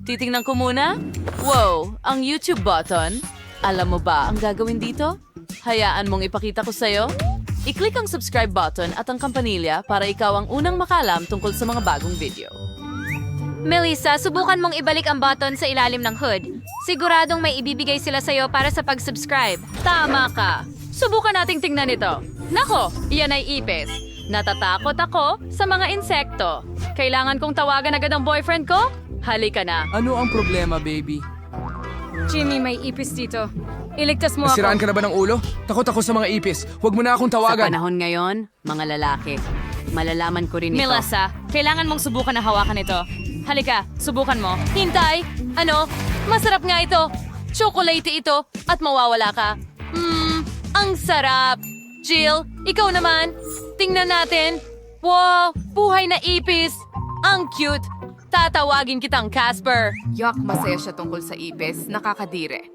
Titingnan ko muna. Wow, ang YouTube button. Alam mo ba ang gagawin dito? Hayaan mong ipakita ko sa'yo. I-click ang subscribe button at ang kampanilya para ikaw ang unang makalam tungkol sa mga bagong video. Melissa, subukan mong ibalik ang button sa ilalim ng hood. Siguradong may ibibigay sila sa'yo para sa pag-subscribe. Tama ka. Subukan nating tingnan ito. Nako, iyan ay ipis. Natatakot ako sa mga insekto. Kailangan kong tawagan agad ang boyfriend ko? Halika na. Ano ang problema, baby? Jimmy, may ipis dito. Iligtas mo Nasiraan ako. ka na ba ng ulo? Takot ako sa mga ipis. Huwag mo na akong Sa tawagan. panahon ngayon, mga lalaki, malalaman ko rin ito. Melissa, kailangan mong subukan na hawakan ito. Halika, subukan mo. Hintay! Ano? Masarap nga ito. Chocolate ito at mawawala ka. Ang sarap! Jill, ikaw naman. Tingnan natin. Wow, buhay na ipis. Ang cute. Tatawagin kitang Casper. Yak, masaya siya tungkol sa ipis. Nakakadire.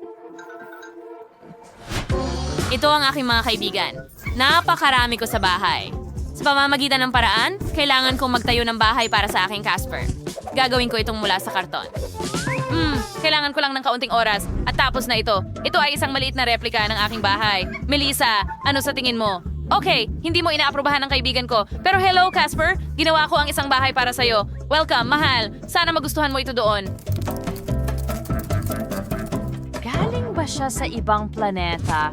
Ito ang aking mga kaibigan. Napakarami ko sa bahay. Sa pamamagitan ng paraan, kailangan kong magtayo ng bahay para sa aking Casper. Gagawin ko itong mula sa karton. Kailangan ko lang ng kaunting oras at tapos na ito. Ito ay isang maliit na replika ng aking bahay. Melissa, ano sa tingin mo? Okay, hindi mo inaaprubahan ng kaibigan ko. Pero hello, Casper. Ginawa ko ang isang bahay para sa'yo. Welcome, mahal. Sana magustuhan mo ito doon. Galing ba siya sa ibang planeta?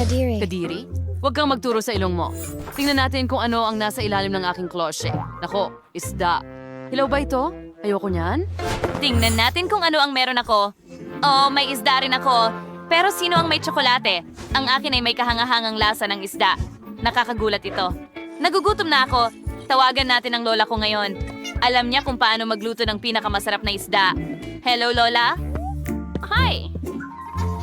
Kadiri? Huwag kang magturo sa ilong mo. Tingnan natin kung ano ang nasa ilalim ng aking klosye. Nako, isda. Hilaw ba ito? Ayoko niyan. Tingnan natin kung ano ang meron ako. Oh, may isda rin ako. Pero sino ang may tsokolate? Ang akin ay may kahangahangang lasa ng isda. Nakakagulat ito. Nagugutom na ako. Tawagan natin ang lola ko ngayon. Alam niya kung paano magluto ng pinakamasarap na isda. Hello, Lola? Hi!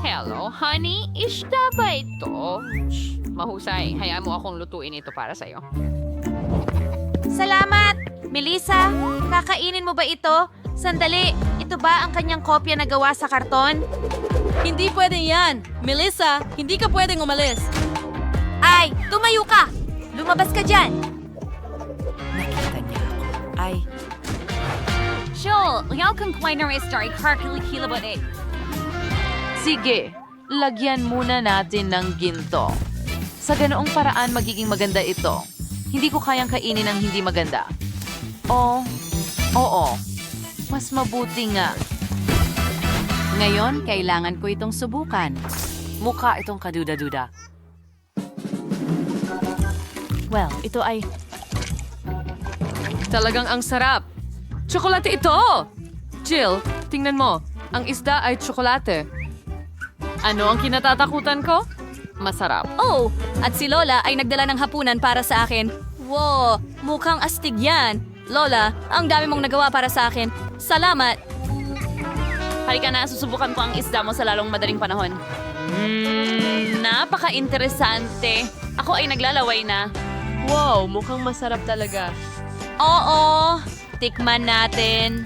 Hello, honey. Isda ba ito? Shh, mahusay. Hayaan mo akong lutuin ito para sa'yo. Salamat! Melissa, kakainin mo ba ito? Sandali, ito ba ang kanyang kopya na gawa sa karton? Hindi pwede yan. Melissa, hindi ka pwedeng umalis. Ay, tumayo ka! Lumabas ka dyan! Nakita niya ako. Ay, Joel, yaw kang kwiner istar ikarkilikilabot eh. Sige, lagyan muna natin ng ginto. Sa ganoong paraan magiging maganda ito. Hindi ko kayang kainin ng hindi maganda. Oo. Mas mabuti nga. Ngayon, kailangan ko itong subukan. Mukha itong kaduda-duda. Well, ito ay... Talagang ang sarap. Tsokolate ito! Jill, tingnan mo. Ang isda ay tsokolate. Ano ang kinatatakutan ko? Masarap. Oh, at si Lola ay nagdala ng hapunan para sa akin. Wow, mukhang astig yan. Lola, ang dami mong nagawa para sa akin. Salamat! Halika na, susubukan ko ang isda mo sa lalong madaling panahon. Napaka-interesante. Ako ay naglalaway na. Wow, mukhang masarap talaga. Oo, tikman natin.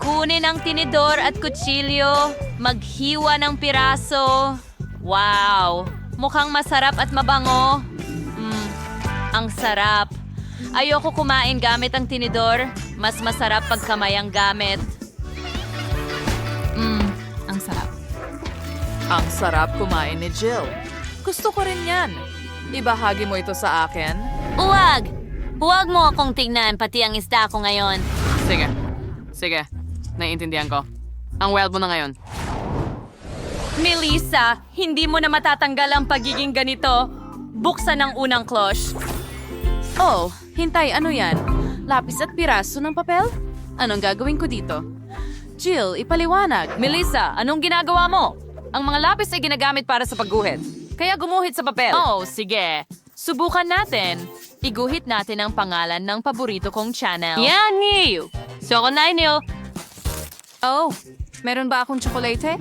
Kunin ang tinidor at kutsilyo. Maghiwa ng piraso. Wow, mukhang masarap at mabango. Ang sarap. Ayoko kumain gamit ang tinidor. Mas masarap pag kamay ang gamit. Ang sarap. Ang sarap kumain ni Jill. Gusto ko rin yan. Ibahagi mo ito sa akin? Huwag! Huwag mo akong tingnan pati ang isda ko ngayon. Sige. Naiintindihan ko. Ang wild mo na ngayon. Melissa, hindi mo na matatanggal ang pagiging ganito. Buksan ang unang cloche. Oh, hintay, ano yan? Lapis at piraso ng papel? Anong gagawin ko dito? Jill, ipaliwanag. Melissa, anong ginagawa mo? Ang mga lapis ay ginagamit para sa pagguhit. Kaya gumuhit sa papel. Oh, sige. Subukan natin. Iguhit natin ang pangalan ng paborito kong channel. Yan, niyo! Sokonay niyo! Oh, meron ba akong tsokolate?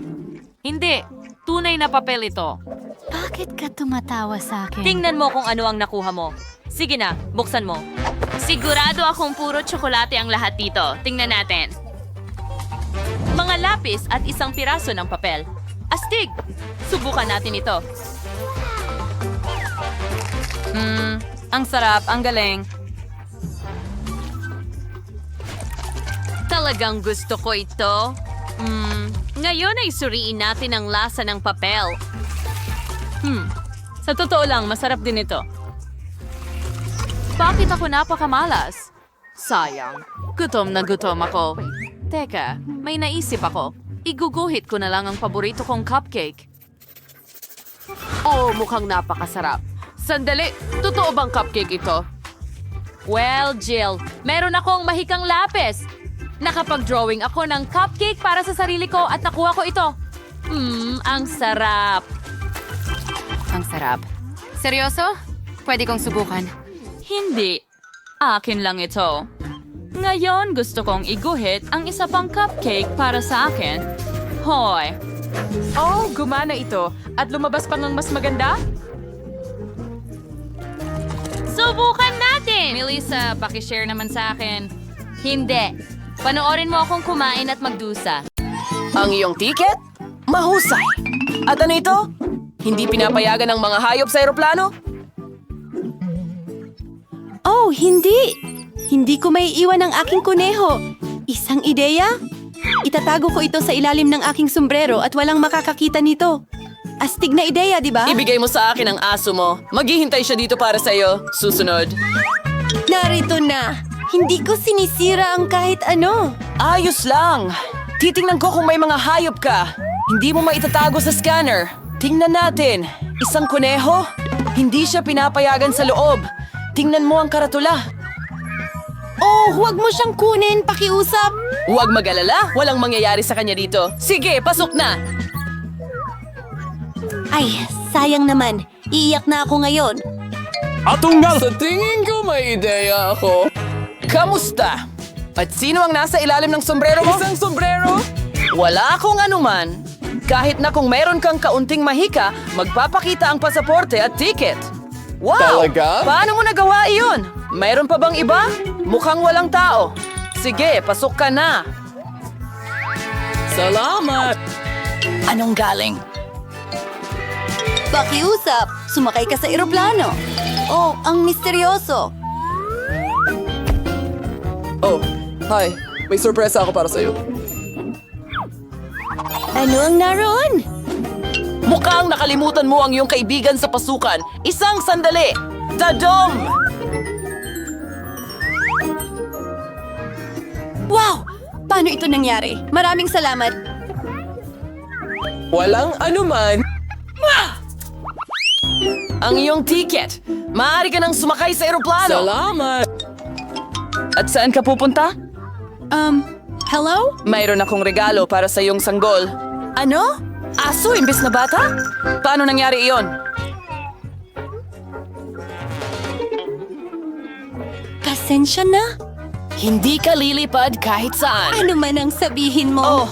Hindi. Tunay na papel ito. Bakit ka tumatawa sa akin? Tingnan mo kung ano ang nakuha mo. Sige na, buksan mo. Sigurado akong puro tsokolate ang lahat dito. Tingnan natin. mga lapis at isang piraso ng papel. Astig! Subukan natin ito. Ang sarap, ang galing. Talagang gusto ko ito. Ngayon ay suriin natin ang lasa ng papel. Sa totoo lang, masarap din ito. Bakit ako napakamalas? Sayang. Gutom na gutom ako. Teka, may naisip ako. Iguguhit ko na lang ang paborito kong cupcake. Oh, mukhang napakasarap. Sandali, totoo bang cupcake ito? Well, Jill, meron akong mahikang lapis. Nakapag-drawing ako ng cupcake para sa sarili ko at nakuha ko ito. Ang sarap. Ang sarap. Seryoso? Pwede kong subukan. Hindi. Akin lang ito. Ngayon gusto kong iguhit ang isa pang cupcake para sa akin. Hoy! Oh, gumana ito. At lumabas pa ng mas maganda? Subukan natin! Melissa, pakishare naman sa akin. Hindi. Panoorin mo akong kumain at magdusa. Ang iyong tiket? Mahusay. At ano ito? Hindi pinapayagan ng mga hayop sa eroplano? Oh, hindi! Hindi ko may iwan ang aking kuneho. Isang ideya? Itatago ko ito sa ilalim ng aking sombrero at walang makakakita nito. Astig na ideya, di ba? Ibigay mo sa akin ang aso mo. Maghihintay siya dito para sa'yo. Susunod. Narito na! Hindi ko sinisira ang kahit ano. Ayos lang. Titingnan ko kung may mga hayop ka. Hindi mo maitatago sa scanner. Tingnan natin. Isang kuneho? Hindi siya pinapayagan sa loob. Tingnan mo ang karatula. Oh, huwag mo siyang kunin, pakiusap. Huwag mag-alala. Walang mangyayari sa kanya dito. Sige, pasok na. Ay, sayang naman. Iiyak na ako ngayon. Atunggal! Sa tingin ko may ideya ako. Kamusta? At sino ang nasa ilalim ng sombrero mo? Isang sombrero? Wala akong anuman. Kahit na kung meron kang kaunting mahika, magpapakita ang pasaporte at ticket. Wow! Talaga? Paano mo nagawa iyon? Mayroon pa bang iba? Mukhang walang tao. Sige, pasok ka na. Salamat! Anong galing? Pakiusap, sumakay ka sa eroplano. Oh, ang misteryoso. Oh, hi. May sorpresa ako para sa'yo. Ano ang naroon? Mukhang nakalimutan mo ang iyong kaibigan sa pasukan. Isang sandali. Tadom! Wow! Paano ito nangyari? Maraming salamat. Walang anuman. Ang iyong ticket. Maaari ka nang sumakay sa eroplano. Salamat! At saan ka pupunta? Hello? Mayroon akong regalo para sa iyong sanggol. Ano? Aso imbes na bata? Paano nangyari iyon? Pasensya na. Hindi ka lilipad kahit saan. Ano man ang sabihin mo? Oh,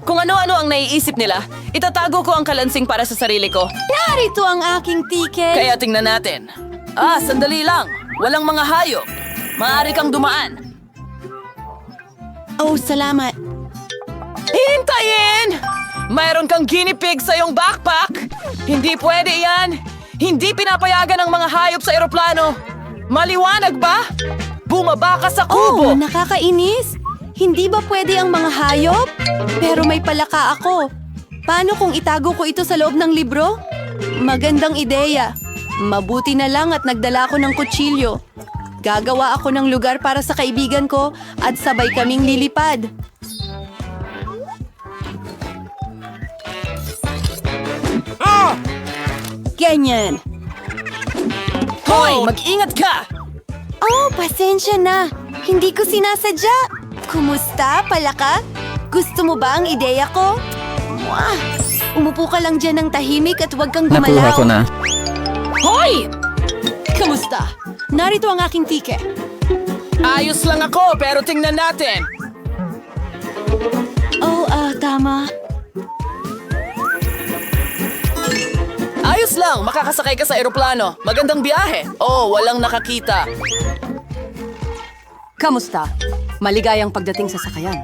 kung ano-ano ang naiisip nila, itatago ko ang kalansing para sa sarili ko. Narito ang aking ticket. Kaya tingnan natin. Sandali lang. Walang mga hayop. Maaari kang dumaan. Oh, salamat. Hintayin! Mayroon kang guinea pig sa iyong backpack. Hindi pwede yan. Hindi pinapayagan ng mga hayop sa eroplano. Maliwanag ba? Bumaba ka sa kubo. Oh, nakakainis. Hindi ba pwede ang mga hayop? Pero may palaka ako. Paano kung itago ko ito sa loob ng libro? Magandang ideya. Mabuti na lang at nagdala ako ng kutsilyo. Gagawa ako ng lugar para sa kaibigan ko at sabay kaming lilipad. Ganyan. Hoy, mag-ingat ka! Oh, pasensya na. Hindi ko sinasadya. Kumusta, palaka? Gusto mo ba ang ideya ko? Mwah! Umupo ka lang dyan ng tahimik at huwag kang gumalaw. Nakuha ko na. Hoy! Kamusta? Narito ang aking ticket. Ayos lang ako, pero tingnan natin. Oh, tama. Ayos lang, makakasakay ka sa eroplano. Magandang biyahe. Oh, walang nakakita. Kamusta? Maligayang pagdating sa sakayan.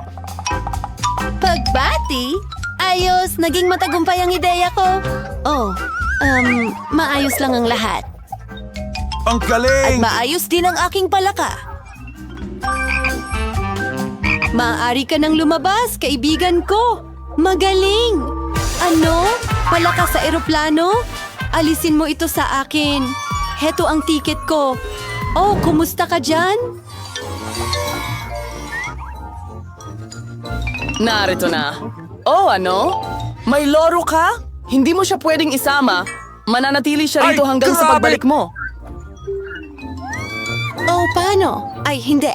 Pagbati? Ayos, naging matagumpay ang ideya ko. Maayos lang ang lahat. Ang At galing! maayos din ang aking palaka. Maaari ka nang lumabas, kaibigan ko. Magaling! Ano? Palaka sa eroplano? Alisin mo ito sa akin. Heto ang tiket ko. Oh, kumusta ka dyan? Narito na. Oh, ano? May loro ka? Hindi mo siya pwedeng isama. Mananatili siya rito Ay, hanggang sa grabe! pagbalik mo. Oh, paano? Ay, hindi.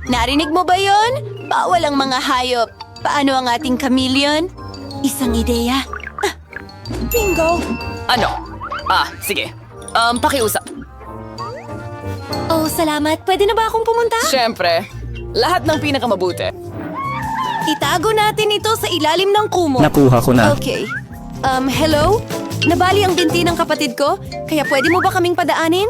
Narinig mo ba yon? Bawal ang mga hayop. Paano ang ating chameleon? Isang ideya. Bingo! Ano? Sige. Pakiusap. Oh, salamat. Pwede na ba akong pumunta? Siyempre. Lahat ng pinakamabuti. Itago natin ito sa ilalim ng kumo. Nakuha ko na. Okay. Hello? Nabali ang binti ng kapatid ko, kaya pwede mo ba kaming padaanin?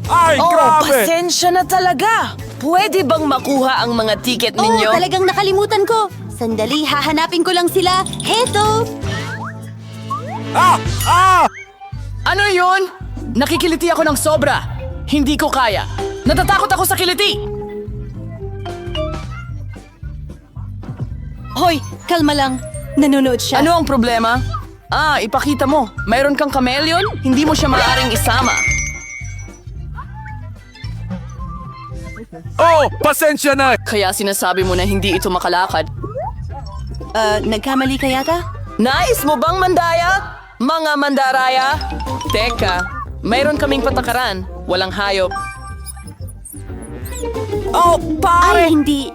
Ay, grabe! Pasensya na talaga. Pwede bang makuha ang mga tiket ninyo? Oh, talagang nakalimutan ko. Sandali, hahanapin ko lang sila. Heto! Ano yun? Nakikiliti ako ng sobra. Hindi ko kaya. Natatakot ako sa kiliti. Hoy, kalma lang. Nanonood siya. Ano ang problema? Ipakita mo. Mayroon kang chameleon? Hindi mo siya maaaring isama. Oh, pasensya na! Kaya sinasabi mo na hindi ito makalakad. Nagkamali ka yata? Nais mo bang mandaya? Mga mandaraya? Teka, mayroon kaming patakaran. Walang hayop. Oh, Ay, hindi.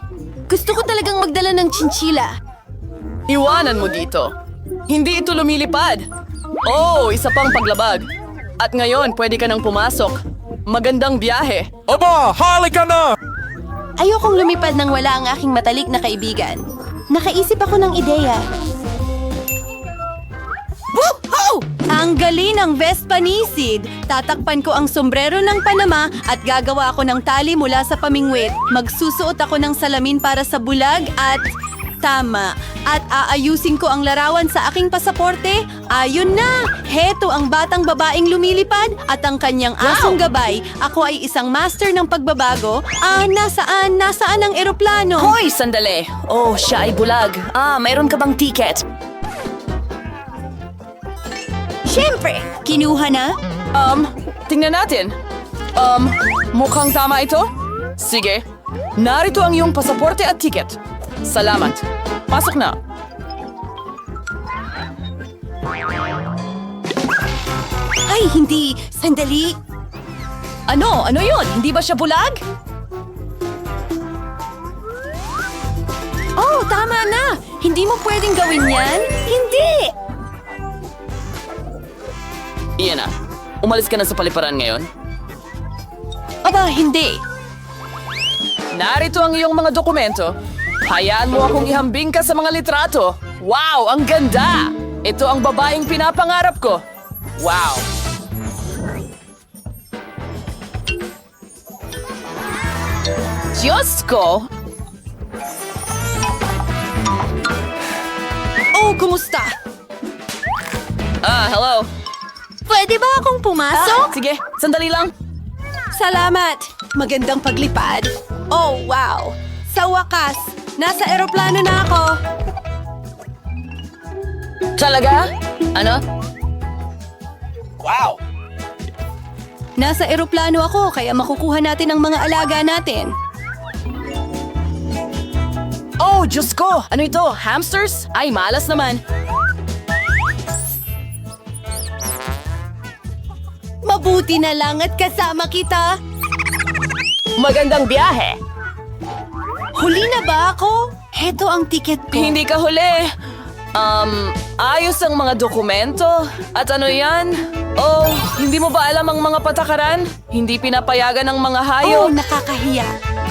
Gusto ko talagang magdala ng chinchila. Iwanan mo dito. Hindi ito lumilipad. Oh, isa pang paglabag. At ngayon, pwede ka nang pumasok. Magandang biyahe. Aba, halika na! Ayokong lumipad nang wala ang aking matalik na kaibigan. Nakaisip ako ng ideya. Woohoo! Ang galing ng Vespa Nisid. Tatakpan ko ang sombrero ng Panama at gagawa ako ng tali mula sa pamingwit. Magsusuot ako ng salamin para sa bulag at... Tama. At aayusin ko ang larawan sa aking pasaporte. Ayun na! Heto ang batang babaeng lumilipad at ang kanyang asong gabay. Ako ay isang master ng pagbabago. Nasaan? Nasaan ang eroplano? Hoy, sandali. Oh, siya ay bulag. Mayroon ka bang ticket? Siyempre! Kinuha na? Tingnan natin. Mukhang tama ito? Sige. Narito ang iyong pasaporte at ticket. Salamat. Pasok na. Ay, hindi. Sandali. Ano? Ano yun? Hindi ba siya bulag? Oh, tama na! Hindi mo pwedeng gawin yan? Hindi! Iyan na. Umalis ka na sa paliparan ngayon. Aba, hindi. Narito ang iyong mga dokumento. Hayaan mo akong ihambing ka sa mga litrato. Wow, ang ganda! Ito ang babaeng pinapangarap ko. Wow! Diyos ko! Oh, kumusta? Hello. Pwede ba akong pumasok? Sige, sandali lang. Salamat! Magandang paglipad. Oh, wow! Sa wakas, nasa eroplano na ako. Talaga? Ano? Wow! Nasa eroplano ako, kaya makukuha natin ang mga alaga natin. Oh, Diyos ko! Ano ito? Hamsters? Ay, malas naman. Mabuti na lang at kasama kita. Magandang biyahe. Huli na ba ako? Heto ang tiket ko. Hindi ka huli. Ayos ang mga dokumento. At ano yan? Oh, hindi mo ba alam ang mga patakaran? Hindi pinapayagan ng mga hayop. Oh, nakakahiya.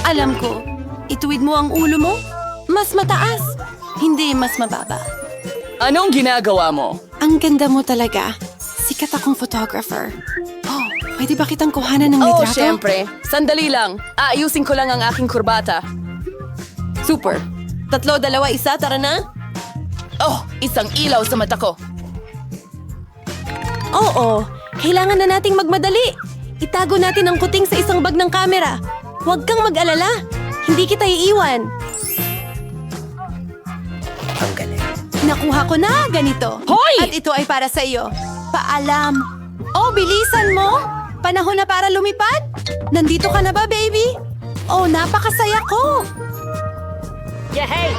Alam ko. Ituwid mo ang ulo mo? Mas mataas. Hindi mas mababa. Anong ginagawa mo? Ang ganda mo talaga. Sikat akong photographer. Oh, Pwede ba kitang kuhanan ng Oh, litrato? syempre. Sandali lang. Aayusin ko lang ang aking kurbata. Super. 3, 2, 1, tara na. Oh, isang ilaw sa mata ko. Oo, kailangan na nating magmadali. Itago natin ang kuting sa isang bag ng kamera. Huwag kang mag-alala. Hindi kita iiwan. Ang galing. Nakuha ko na ganito. Hoy! At ito ay para sa iyo. Paalam. Oh, bilisan mo. Panahon na para lumipad. Nandito ka na ba, baby? Oh, napakasaya ko. Yehey!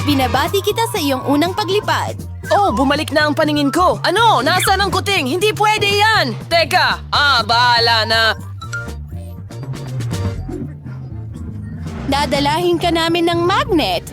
Binabati kita sa iyong unang paglipad. Oh, bumalik na ang paningin ko. Ano? Nasaan ang kuting? Hindi pwede yan! Teka! Bahala na. Dadalahin ka namin ng magnet.